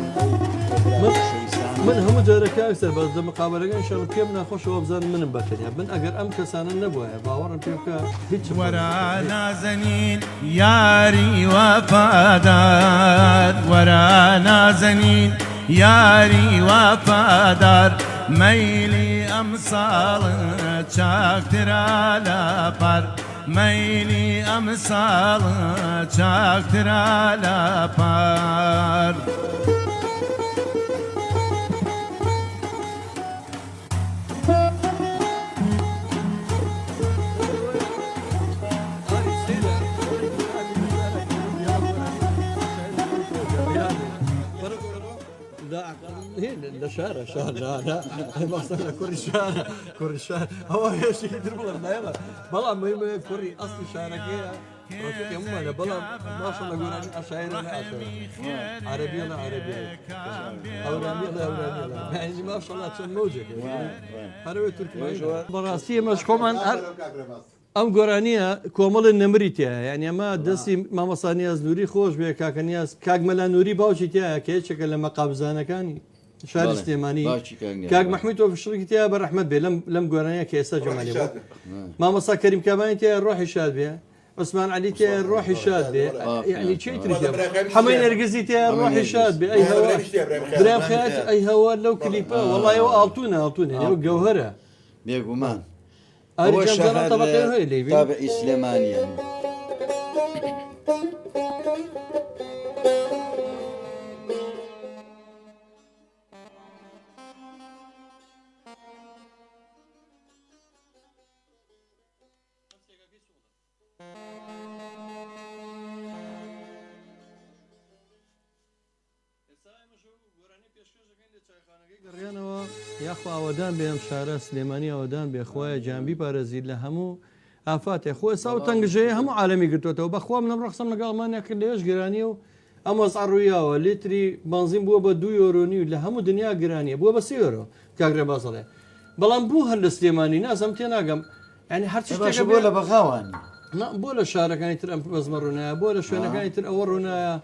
من هەموو جارەکە سەرباز لە مقابلەکان شەڕ پێم ناخۆشەوە بزان منم بەتەنیا من ئەگەر ئەم کەسانە نەبووە باوەڕم پێ بکە هیچ وەرە نازەنین یاری وەفادار وەرە نازەنین یاری وەفادار مەیلی ئەم ساڵ چاکترا لە پار مەیلی ئەم ساڵ چاکترا لە پار لە شارە مەسەلە کوڕی شار ئەوە هێشتێکی تر بڵم نایڵە بەڵام مهمەیە کوڕی ئەسڵی شارەکەیە ڕۆژێکی هەمومانە بەڵام باشە لە گۆرانی ئەشاعیر لە عەرەبیە لە عەرەبیە ئەورانیە لە ئەورانیە یعنی ماشەڵڵا چەند مەوجێکە هەروەی تورکمانی بەڕاستی ئێمەش خۆمان ئەم گۆرانیە کۆمەڵی نەمری تایە یعنی ئەمە دەستی مامەستا نیاز نووری خۆش بێ کاکە نیاز کاک مەلا نووری باوکی تایە کە یەکێکە لە مەقابزانەکانی شاری سلێمانی کاک محمود تۆ فشڕێکی تایە بە ڕەحمەت بێ لەم گۆرانیە کە ئێستا جۆمانی بوو مامەستا کەریم کابانی تایە ڕۆحی شاد بێ عوسمان عەلی تایە ڕۆحی شاد بێ یعنی چی تری حەمەی نەرگزی تایە ڕۆحی شاد بێ ئەی هەوا برام خات ئەی هەوا لەو کلیپە وەڵای ئەوە ئاڵتونە ئەوە گەوهەرە بێگومان ئەوە شەهر تابعی سلێمانیە یاخوا ئەوەدان بێ ئەم شارە سلێمانی ئەوەدان بێخوایە جانبی پارێزیت لە هەموو ئافاتێ خۆی سا و تەنگژەیە هەموو عالەمی گرتوێتەوە بەخوا منە ڕخسەم لەگەڵ ئەڵمانیا کرد لێش گرانی و ئەم وەزع ڕوویاوە لیتری بنزین بووە بە 2 یۆرۆ لە هەموو دنیا گرانیە بووە بە 3 یۆرۆ کاگرێ باسەڵێ بەڵام بوو هەر لە سلێمانی نازەم تێ ناگەم ینی هەرچی بۆ لە بەخاوانی بۆ لە شارەکانی تر ئەم بەزمە ڕوونایە بۆ لە شوێنەکانی تر ئەوە ڕوونایە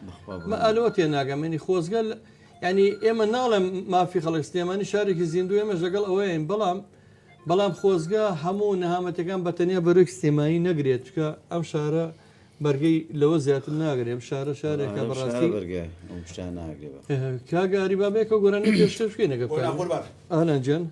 ئەلۆ تێ ناگەم ینی خۆزگەل ینی ئێمە ناڵێم مافی خەڵک سلێمانی شارێکی زیندوو ئێمەش لەگەڵ ئەوەیەین بەڵام خۆزگە هەموو نەهامەتەکان بەتەنیا بەرەک سلێمانی نەگرێت چکە ئەم شارە بەرگەی لەوە زیاتر ناگرێت شارە شارێکە بەڕاستی کاگاری بابێکە گۆرانی پێشتر بکەینەگە ئانەنجان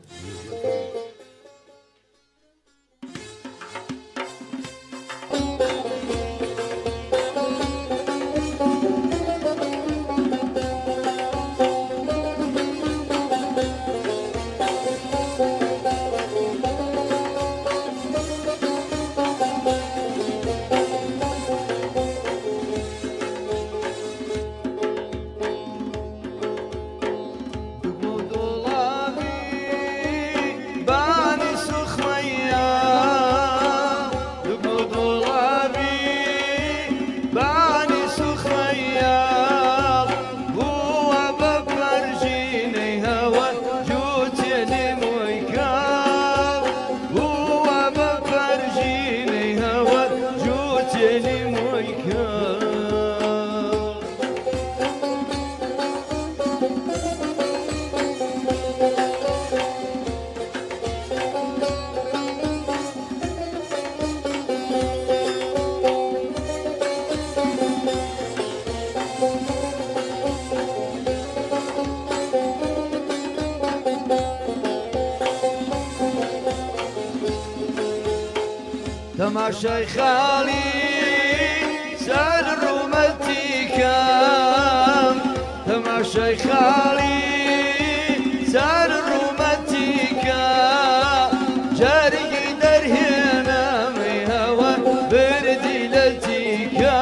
تماشای خاڵی سەر ڕوومەتیکەم تەماشای خاڵی سەر ڕوومەتیکە جارێکی دەرهێنەمەی هەوە بردی لە تیکە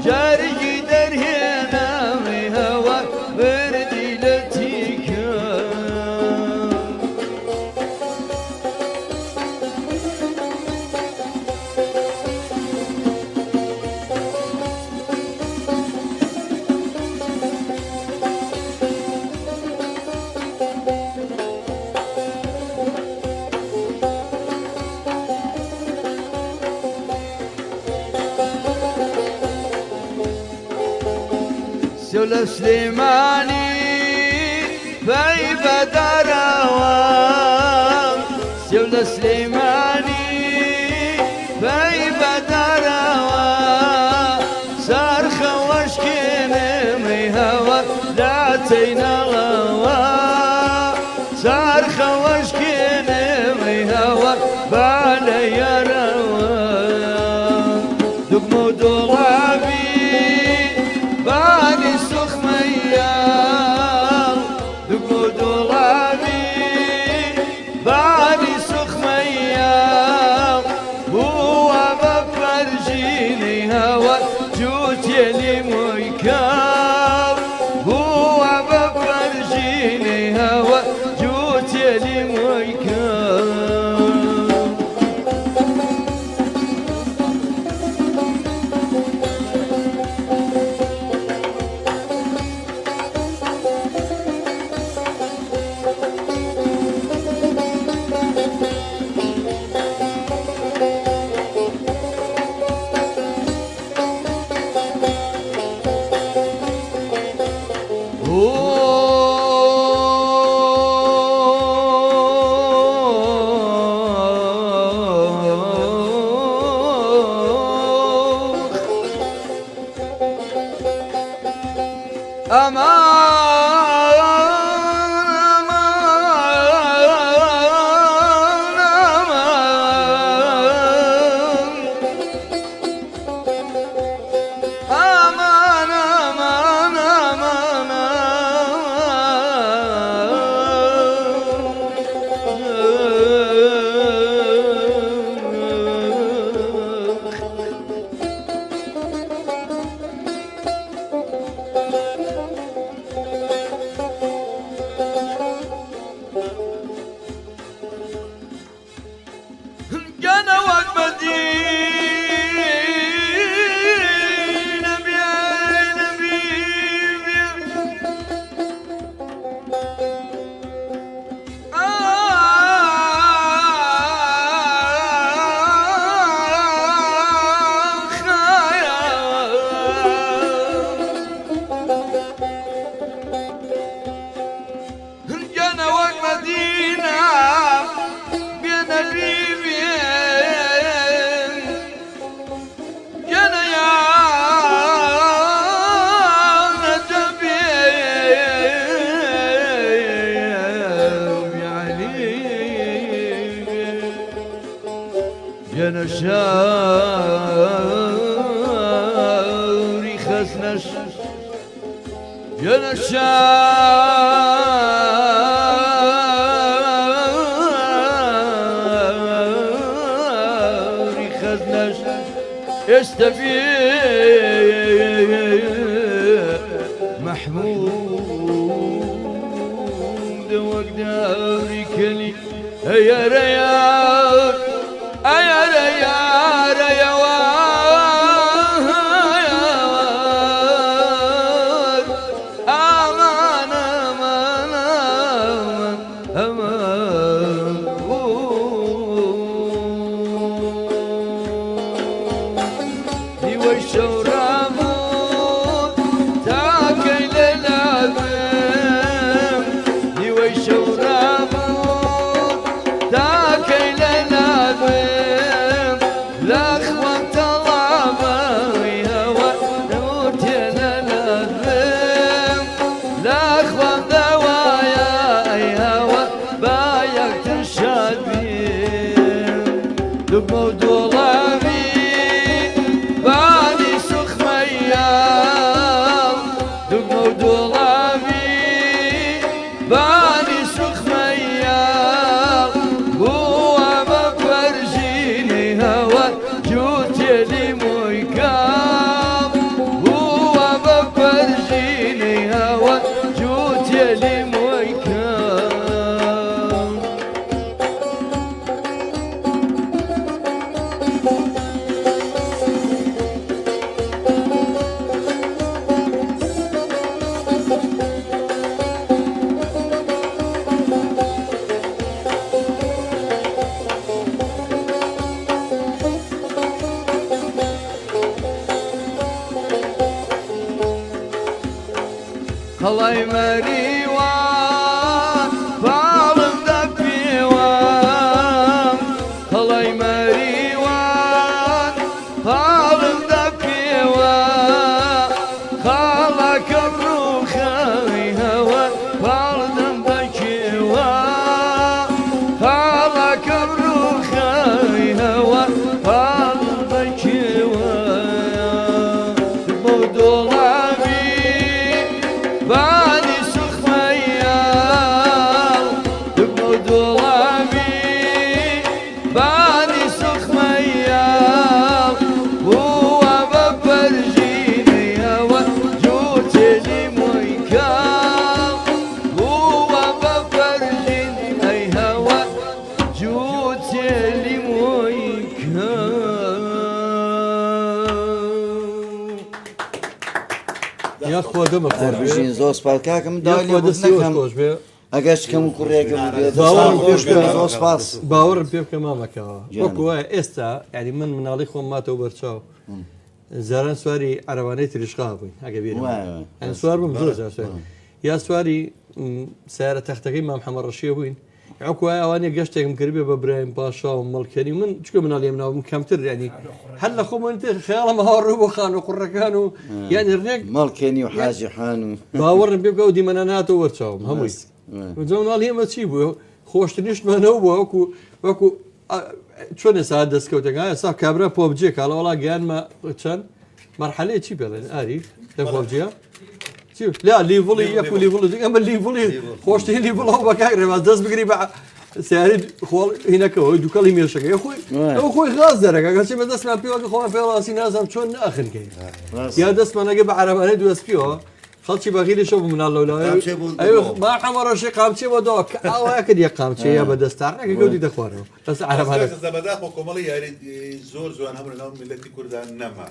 جارێکی دەرهێنەمەی هەوە بردی لە تیکە سێو سلێمانی بەی بەدارەوە سێو لە سلێمانی بەی بەدارەوە سارخەوەشکێنێمەی هەوە لاتەینەڵەوە سارخەوەشکێنێمەی هەوە با لە یارەوە دوگمە و دۆڵاوی بانی سوخمەیاڵ دوگمە و دۆڵاوی بانی سوخمەیاڵ بووە بە پەرژینەی هەوە جووتێنی مووی کاڵ بووە بە پەرژینەی Gene var Medine جنى شاوري خسنش جنى شاوري خسنش استفي محمود وقداري كلي يا ريال يا ريال يا امان امان امان دي وشورامون تاكل الأبم دي وشورامون تاكل الأبم لا اخوة الله هوى نوتنا الأبم لا اخوة دوايا هوى بايك ترشد بيم دق موضوع باني سخ ميام دق موضوع باني سخ ميام هو بفرجيني هوا جوتي لي مويكام هو بفرجيني هوا جوتي لي مويكام خلاي مريوان بالم دبيوان خلاي مريوان بالم دبيوان خلاك الروخ هوا بالم دبيوان خلاك الروخ هوا بالم دبيوان موضوع باني سخ ميال دق موضوعي باني سخ ميال هو بفرجيني هوا جوتي لي مويكام هو بفرجيني اي هوا جوتي لي مويكام یا خوا دمە خۆر بژین زۆر سپالکاکەم دالی یا خوا دەستی نەکەم خۆش بێ ئەگەش کەم و کوڕێکم باوەڕم پێ خۆش بکە. زۆر سپاس باوەڕم پێ بکە مامەکەەوە گیانم. وەکو وایە ئێستا یعنی من مناڵی خۆم ماتەوە بەرچاو زاران سواری عەرەوانەی تریشقا بووین ئەگە وای، بیرم وای. ئەن سوار بووم زۆر جار سوار یا سواری سیارە تەختەکەی مام حەمەد ڕەشیە بووین عکو ئەوانێ گەشتێکم کردبێ بە برایم پاشا و مەڵکەری من چکە مناڵێ مناوم کەمتر ینی هەر لە خۆمەتر خیاڵم هاڕوو بۆ خان و قوڕەکان و یانی ڕێک مەڵکێنی و حاجی خان و باوەڕم پێ بکە و دیمەنە ناتەوە وەرچاوم هەمووی جەناڵ ئێمە چی بوو خۆشتنیشتمانەوە بووە وەکو چۆنە ساعت دەستکەوتەکە ئێستا کابرا پۆبجێ کاڵەوەڵا گیانمە چەند مەرحەلەیە چی بڵێن ئاریف لە پۆبجیە لا لیڤڵی یەک و لیڤڵ ئەمە لیڤڵی خۆشتنی لیڤڵەوە بەکای ڕێواز دەست بگری بە سیاری خۆڵ هینەکەەوە دووکەڵی مێشەکە خۆی ئەو خۆی غاز دەرەکە کەچی بە دەستمان پێوەکە خۆمان پێڵاسی نازانم چۆن ناخنکەی یا دەستمانەگە بە عەرەبانەی دووەستپیەوە خەڵکی بەغیری شەو مناڵ لەولای ما حەمەڕەشی قامچێ بۆ دەوە کە ئاوایە کرد یەک قامچێ یا بە دەستارەکە گەوتی دەخوارەوە دەست عەرەبانە زەبەدا خۆ کۆمەڵی یاری زۆر جوان هەموو لەناو میلەتی کوردان نەما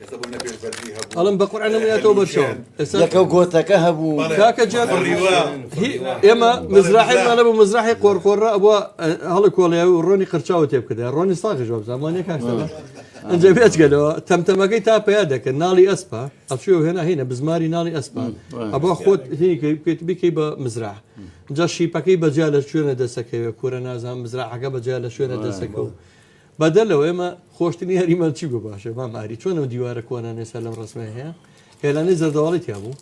ئێستا بۆ نەپێشبەردی هەبوو ئەڵم بە قورئان نەمونێتەوە بەرچەوە یەکە گۆتەکە هەبوو کاکە جان ئێمە مزراحیمانە بوو مزراحی قۆرقۆڕە ئەوە هەڵی کۆڵیاوی و ڕۆنی قرچاوە تێ بکردە ڕۆنی ساغی ژۆ زمانی کاکسەوە ئەنجە بێچگەلەوە تەمتەمەکەی تا پیا دەکرد ناڵی ئەسپا ئەچوە هێنا هینە بزماری ناڵی ئەسپا ئەبە خۆت بیکەی بە مزراح جا شیپەکەی بەجیا لە شوێنە دەسەکەوێ کورە نازان مزراحەکە بەجیا لە شوێنە دەسەکەوە بەدەلەوە ئێمە خۆشتنی هەریمان چی بوو باشە ماماری چۆنە دیوارە کۆنانێ سەر لەم ڕسمە هەیە هێلانەی زەردەواڵی تیا بوو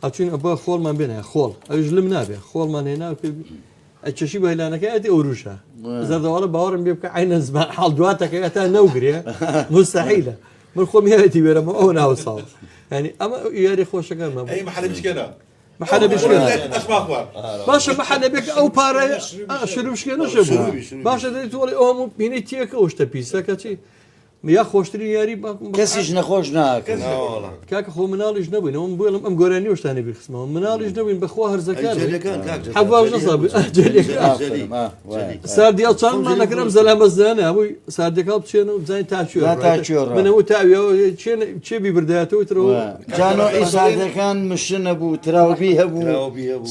ئەچون بە خۆڵمان بێنە خۆڵ ئەوش لم نابێ خۆڵمان هێنا چشی بە هێلانەکە ئەتی ئەوروشە زەردەواڵە باوەڕم بێ بکە عینە زمان حاڵ دواتەکە تا نەوگرێ مستەحیلە من خۆم هێتی وێرەمە ئەو ناو ساڵ ینی ئەمە یاری خۆشەکانمە ئەی محەلە بشکێنە محەلە بشکێنە ئەشما خوار باشە محەلە بێک ئەو پارەیە شروع بشکێنەشە بوو باشە دەیت تۆڵی ئەوم و بینی تێکە ئەو شتە پیسەکە چی یا خۆشتری یاری کەسیش نەخۆش ناکەن کاکە خۆ مناڵیش نەبووین ئەوم بڵم ئەم گۆرانی وشتانی بیخستمەوە مناڵیش نەبووین بەخوا هەرزەکان حەواژ نەساب ساردیا چاندمان نەکرم زەلامە زانە بووی ساردەکە بچێنە و بزانین تاچێ منەوە تاویەوە چێبی بردایەتەوە ترەوە جانۆ ئیسادەکان مشنە بوو تراوبی هەبوو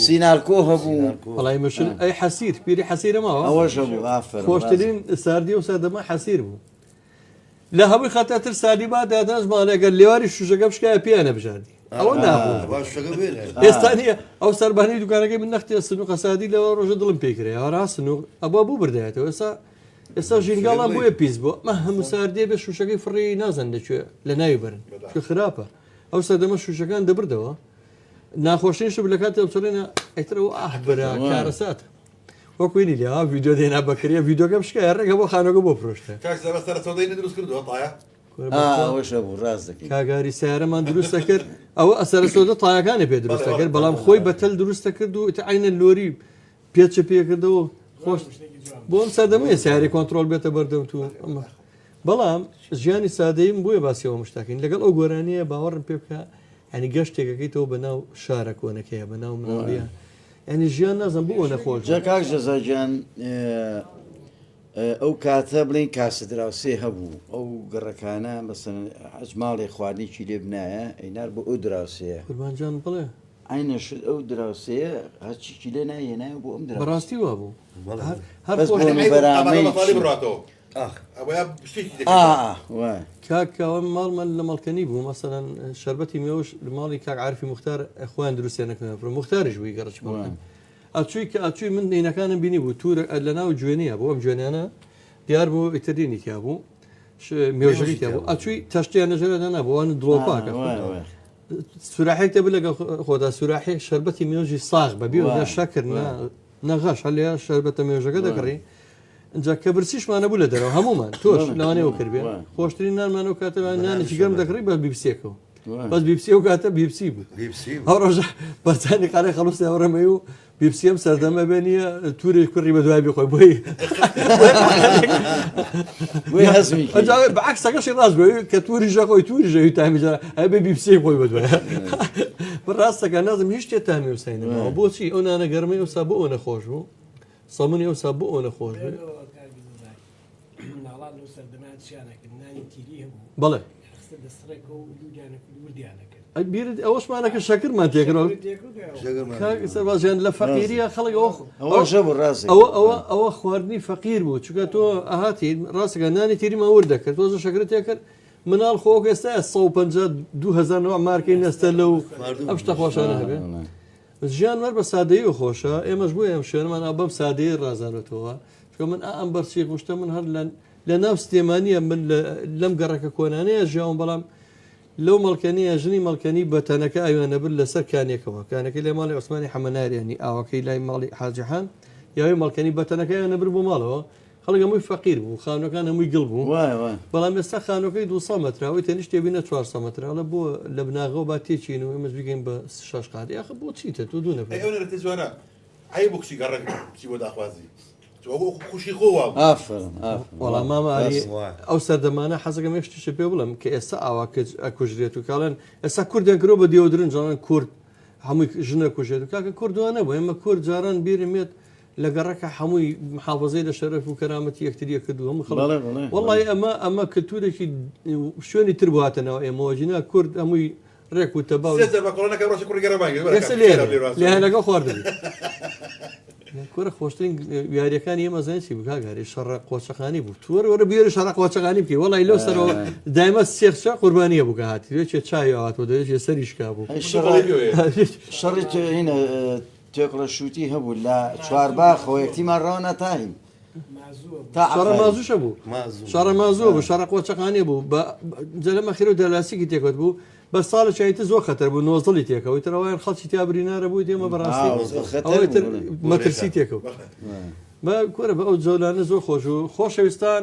سینارکۆ هەبوو وەڵای مشن ئەی حەسیر پیری حەسیرە ماوە ئەوەش هەبوو ئافرین خۆشترین ساردی و ساردەما حەسیر بوو لە هەمووی خەتەتر سادی با دادانزمانەگەر لێواری شوشەکە بشکایە پیانە بژاردی ئەوە نابوو ئێستا نیە ئەو سەربانی دوکانەکەی من نەختی سنووقە سادی لەوە ڕۆژە دڵم پێکرێ هەرا سنووق ئەبا بوو بردایێتەوە ئێستا ژینگاڵان بۆیە پیس بوو مە هەموو ساردێ بێ شوشەکەی فڕی نازان دەکوێ لە ناوی بەرن خراپە ئەو سەردەمە شوشەکان دەبردەوە ناخۆشیش بە لە کاتێ بچڵێنە ئەیترەوە ئاهبرا کارەساتە وەکوێنی لێ ڤیددیو دێنا بەکرێ ڤیددیۆکە بشکای ڕێگە بۆ خانەکە بۆ فرۆشتە ئەوەشە بوو ڕاز دەکەی کاگاری سیارەمان دروستە کرد ئەوە ئەسەرە سۆدە تایەکانی پێ دروستە کرد بەڵام خۆی بەتەل دروستە کرد و عینە لۆری پێچە پێکردەوە خۆش بۆ ئەم سەردەمەیە سیاری کۆنتترۆل بێتە بەردەم تو بەڵام ژیانی سادەیم بۆیە باسیەوە مشتاکەین لەگەڵ ئەو گۆرانیە باوەڕم پێ بکە هەنی گەشتێکەکەیتەوە بەناو شارە کۆنەکەیە بەناو مناڵیە ینی ژیان نازم بوو نەخۆش جا کاک جەزاجان ئەو کاتە بڵین کاسەدراوسێ هەبوو ئەو گەڕەکانە بەسن حەجماڵی خواردنیی لێ بنایە ئەینار بۆ ئەو دراوسەیە قوربانجان بڵێ ئاینەشت ئەو دراوسەیە هەرچیکی لێ نایەنایە بۆ ئەم بەڕاستی وا بوو بەس بۆ بەرامەی کاکەوە ماڵمان لە مەڵکەنی بوو مەسەن شەربەتی مێوش لە ماڵی کاک عارفی مختار خۆیان دروستیانەکەن مختارش بووی گەڕچ ئەچووی کە ئەچووی من دینەکانم بینی بوو تور لە ناو جوێنیە بۆ ئەم جوێنیانە دیار بوو ئیتردینی تیا بوو مێژەری تیا بوو ئەچووی تەشتیان نەژێرەدانا بۆوان دڵۆپاکە سوراحێک دەبێت لەگە خۆدا سوراحێک شەربەتی مێژی ساغ بەبی و شەکر نەغەش هەلێ شەربەتە مێژەکە دەکڕی اینجا کە برسیشمانە بوو لە دەرەوە هەمومان تۆش لەوانەوە کردبێ خۆشترین نانمانەوە کاتەوە نانێکی گەرم دەکڕی بە بیبسیەکەەوە بەس بیبسی و کاتە بیبسی بوو ئەو ڕۆژە بەرزانی قارەی خەڵوسی هەوڕەمەی و بیبسیم سەردەمە بێنیە تووری کوڕی بە دوای بخۆی بۆی بەعکسەکەشی ڕاست بۆی کە تووری ژەخۆی تووری ژەوی تامیجا ئە بێ بیبسی خۆی بە دوای بەڕاستەکە نازم هیچ شتێ تامی وسینەوە بۆچی ئەو نانە گەرمەی ئەوسا بۆ ئەو نەخۆش بوو سەمونی ئەوسا بۆ ئەو نەخۆش بێ بەڵێ بیرت ئەوەشمانەکە شەکرمان تێکرەوە سەربازیان لە فەقیریە خەڵک ئەوە خواردنی فەقیر بوو چکە تۆ ئاهاتی ڕاستەکە نانی تیریمە وردەکرد تۆزە شەکرت تێکرد مناڵ خۆک ئێستا 150 2000 مارکەی نەستە لەو ئەم شتە خۆشانە هەبێ ژیان وەر بە سادەیی و خۆشە ئێمەش بوو ئەم شوێنمان بەم سادەیە ڕازانێتەوە چکە من ئەم بەرچی خوشتە من هەر لە ناو سلێمانیە من لەم گەڕەکە کۆنانەیە ژیاوم بەڵام لەو مەڵکەنیە ژنی مەڵکەنی بەتەنەکە ئەوێنە بر لەسەر کانێکەوە کانەکەی لێ ماڵی عوسمانی حەمەناریانی ئاوەکەی لای ماڵی حاجەحان یاوی مەڵکەنی بەتەنەکە ئەوێنە بر بۆ ماڵەوە خەڵک هەمووی فەقیر بوو خانوەکان هەمووی گڵ بوو بەڵام ئێستا خانوەکەی 200 مەتراوەی تەنیشت تێبینە 400 مەتراوە بۆ لە بناغەوە با تێچین و ئێمەش بگەین بە 6 قات یاخ بۆ چیتە تو دوو نەفەر ئەوە لە تێزوانە ئەی بۆ کچی گەڕێک کچی بۆ داخوازی خوشی خۆوە وەڵام ماماری ئەو سەردەمانە حەزەکەم هێشتیشە پێ بڵم کە ئێستا ئاوا ئەکوژرێت و کاڵێن ئێستا کوردیان کرۆ بە دیێودرن جاڵان کورد هەمووی ژنە کوژێت و کاکە کوردوانە بوو ئێمە کورد جاران بیرمێت لە گەڕەکە هەمووی محافظەی لە شەرەف و کەرامەتی یەکتریە کردو هەموو خەڵک وەڵی ئەمە کلتورێکی شوێنی تر بواتەنەوە ئێمەوەژینا کورد هەمووی ڕێک و تەباو لێهێنەکە خواردن کورە خۆشترین یاریەکانی ئێمە زانسی بکگاری شەڕە قۆچەخانی بوو تووەرە بێرە شەڕە قۆچەخانی بکەی وڵی لەو سەرەوە دایمە سێخچە قوربانیە بووکە هاتی دێکێ چاواتەوە دەوێت سەریشکا بوو شەڕی هینە تێکڵە شووتی هەبوو لە چوارباخەوە یەکتیمان ڕاوە تایم شەڕە مازووشە بوو شەڕە مازووە بوو شەڕە قۆچەخانی بوو جەلەمە خێر و دەلاسیکی تێکوت بوو بە ساڵە چایتە زۆر خەتەر بوو نۆزڵی تێکەوەی تەوایان خەڵکی تیابرینارە بووی دێمە بەڕاستی مەترسی تێکەوت بە کۆرە بە ئەو جۆلانە زۆر خۆش و خۆشەویستان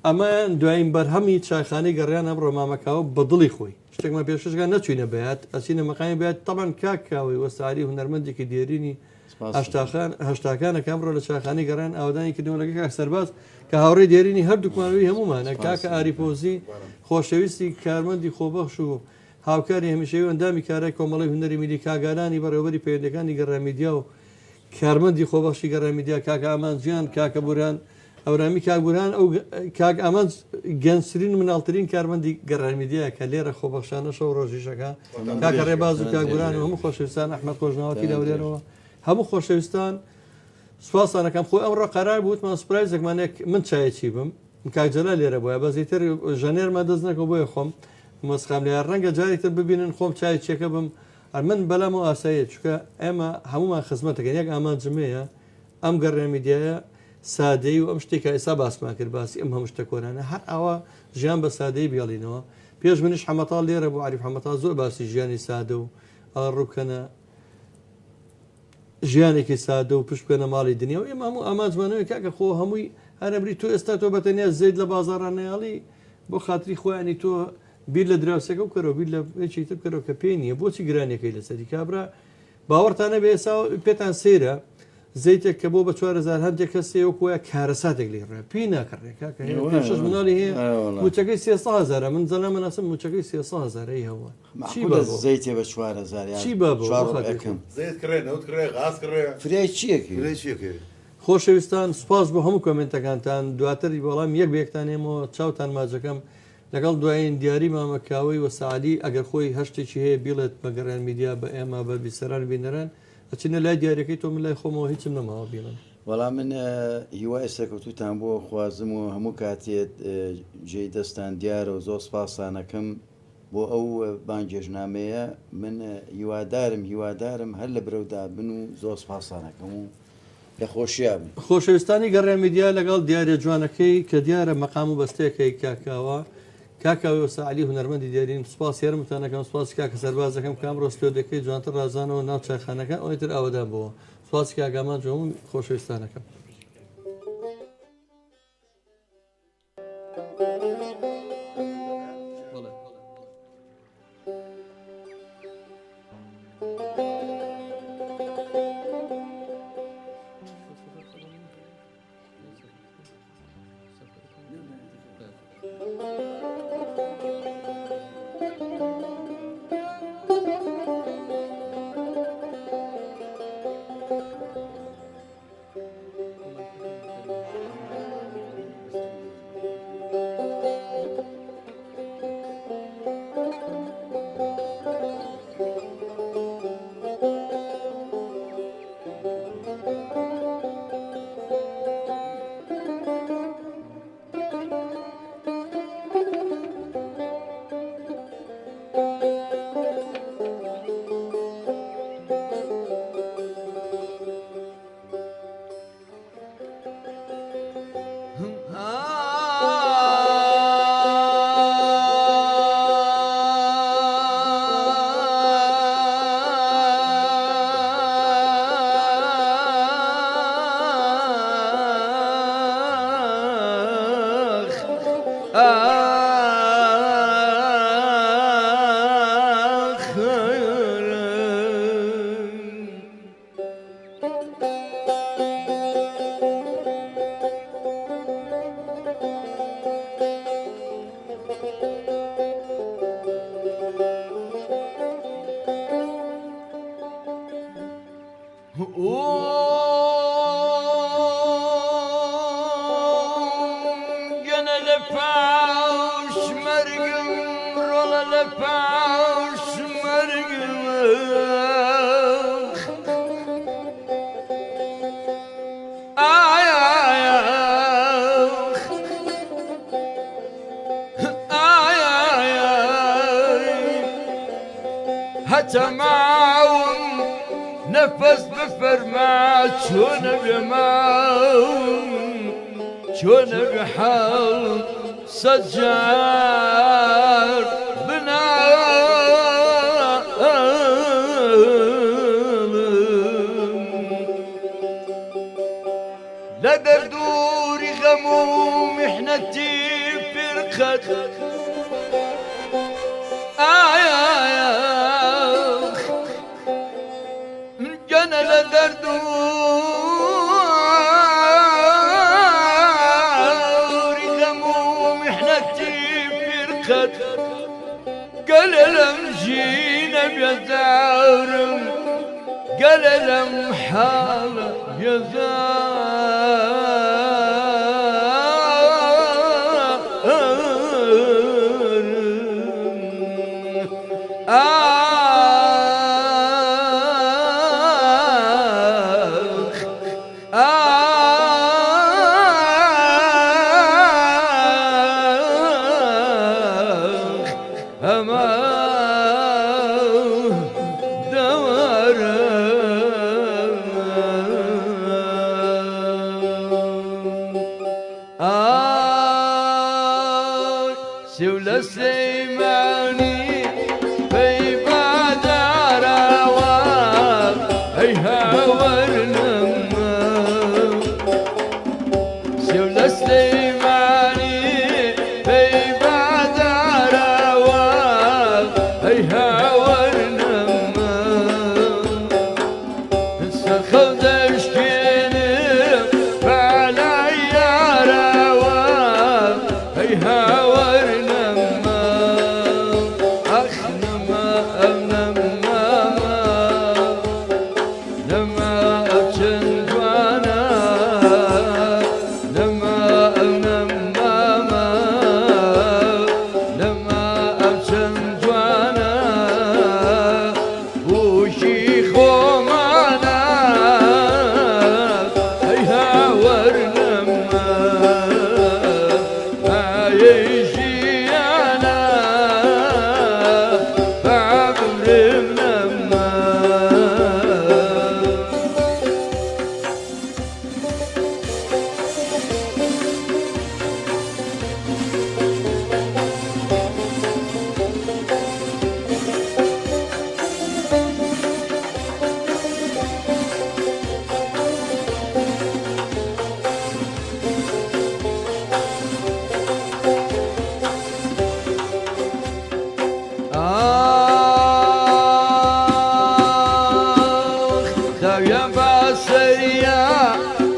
ئەمان دوایین بەرهەمی چایخانەی گەڕیان ئەم ڕۆمامەکاوە بە دڵی خۆی شتێکمە پێششگان نەچوینە بەیات ئەچینە مەقامی بێت تەمان کاکاوی وەستاری هونەرمەندێکی دێرینی هەشتاکانە کامڕۆ لە چاخانی گەڕان ئاودانی کردنەوە لەگە کاک سەرباز کە هاوڕێی دێرینی هەردووکمانەوەی هەمومانە کاکە ئاریپۆزی خۆشەویستی کارمەندی خۆبەخش و هاوکاری هەمیشەوی ئەندامی کارای کۆمەڵی هونەری میلی کاگالانی بەڕێوەبەری پەیوەندەکانی گەڕامیدیا و کارمەندی خۆبەخشی گەڕامیدیا کاکە ئامان جیان کاکە بوران ئەورامی کاکبوران ئەو کاک ئەمان گەنجترین مناڵترین کارمەندی گەڕامیدیە کە لێرە خۆبەخشانە شەو ڕۆژیشەکە کاکە ڕێباز و کاکبوران و هەموو خۆشەویستان ئەحمەد خۆشناوەتی لەورێنەوە هەموو خۆشەویستان سوپاسانەکەم خۆی ئەمڕۆ قەرار بووتمان سوپرایزێکمانێک من چایەکی بم کاکجەلا لێرە بووە بەزیتر ژەنێرمە دەستنەکە بۆیە خۆم مەسخام لێ ڕەنگە جارێکتر ببینن خۆم چای چێکە بم من بەلامەوە ئاساییە چکە ئێمە هەمومان خزمەتەکەن یەک ئامانجمەیە ئەم گەڕێمیدیایە سادەی و ئەم شتێکە ئێستا باسمان کرد باسی ئەم هەموو شتە کۆرانە هەر ئەوە ژیان بە سادەی بێڵینەوە پێش منیش حەمەتاڵ لێرە بوو عریف حەمەتاڵ زۆر باسی ژیانی سادە و ڕووکەنە ژیانێکی سادە و پشت بکەنە ماڵی دنیا و ئێمە هەموو ئامانجمانەوەی کاکە خۆ هەمووی هەرەبری تۆ ئێستا تۆ بەتەنیا زەید لە بازاڕانەیاڵی بۆ خاتری خۆیانی تۆ بیر لە دراوسەکە و کەرەوە بیر لە چیتر بکەرەوە کە پێی نییە بۆچی گرانەکەی لەسەری کابرا باوەڕتانە بێ ئێستا پێتان سێرە زەیتێک کە بۆ بە 4,000 هەندێک کەسەوە کارەساتێک لێ ڕێ پێی ناکڕێک مناڵی هەیە موچەکەی 300,000 من زەنا مناسم موچەکەی 300,000 هەوە زەیتێ بە 4,000 چی بەکەم فرای چیەکە خۆشەویستان سوپاس بۆ هەموو کۆمنتەکانتان دواتری بەڵام یەک بێکتان ئێمەوە چاوتان ماجەکەم لەگەڵ دوایین دیاری مامەکاوی وە سعالی ئەگەر خۆی هەشتێکی هەیە بیڵێت بە گەڕان میدیا بە ئێمە بە بیسەران بینەران ئەچینە لای دیارەکەی تۆ من لای خۆمەوە هیچم نەماوە بیڵن وەڵام من هیوای سەرکەوتوتان بۆ خوازم و هەموو کاتێت جێی دەستان دیارە و زۆر سپاسانەکەم بۆ ئەو بانگێژنامەیە من هیوادارم هەر لە برەودا بن و زۆر سپاسانەکەم و لە خۆشییان خۆشەویستانی گەڕێ میدیا لەگەڵ دیارە جوانەکەی کە دیارە مەقام و بەستەیەکەی کاکاوە کاکاوی سعالی هونەرمەندی دیارین سوپاس یارمتانەکەم سوپاس کاکە سەربازەکەم کام ڕۆستۆدەکەی جوانتر ڕازانەوە ناو چایخانەکە ئەوەیتر ئەوەدان بووە سوپاسی کاگامان جۆم خۆشەویستانەکەم لفاش مرقم حتى معاهم نفس بفرمات شون بماهم شون بحال سجار لا دردوري غموم محنتي فرقت جنى لا دردوري غموم محنتي فرقت قال لهم جينا بيزارم قال لهم حالة سولا سليماني في بادارا هيها ورنما سولا سليماني في بادارا هيها ورنما سخو دشكيني فعليا روا هيها يا باسريا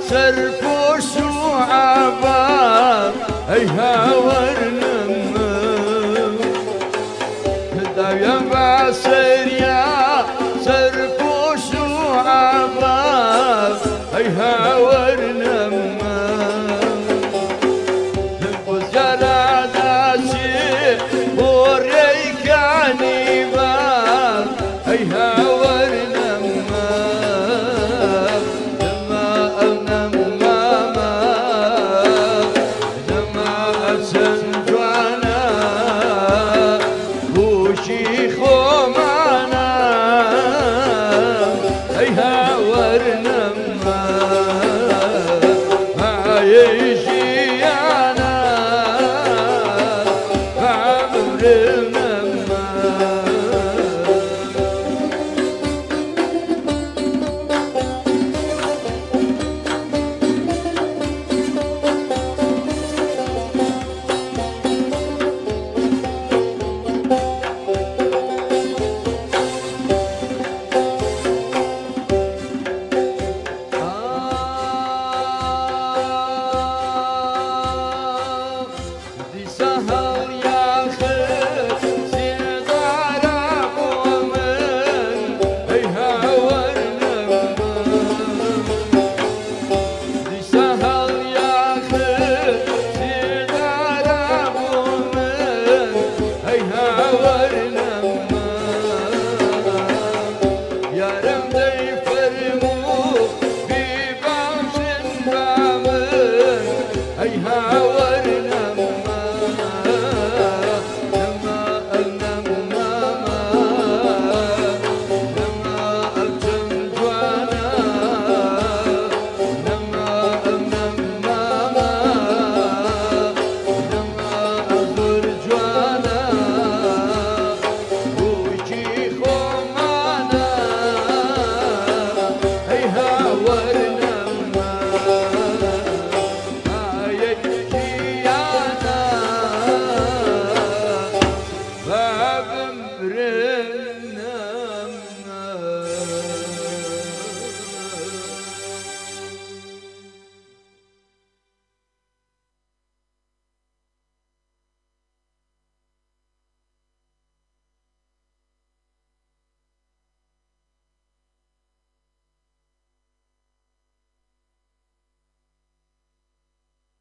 سرفوش وعبا هيها ورنما يا باسريا سرفوش وعبا هيها ورنما وزراداتي وريكاني با هيها يجي أنا بعمر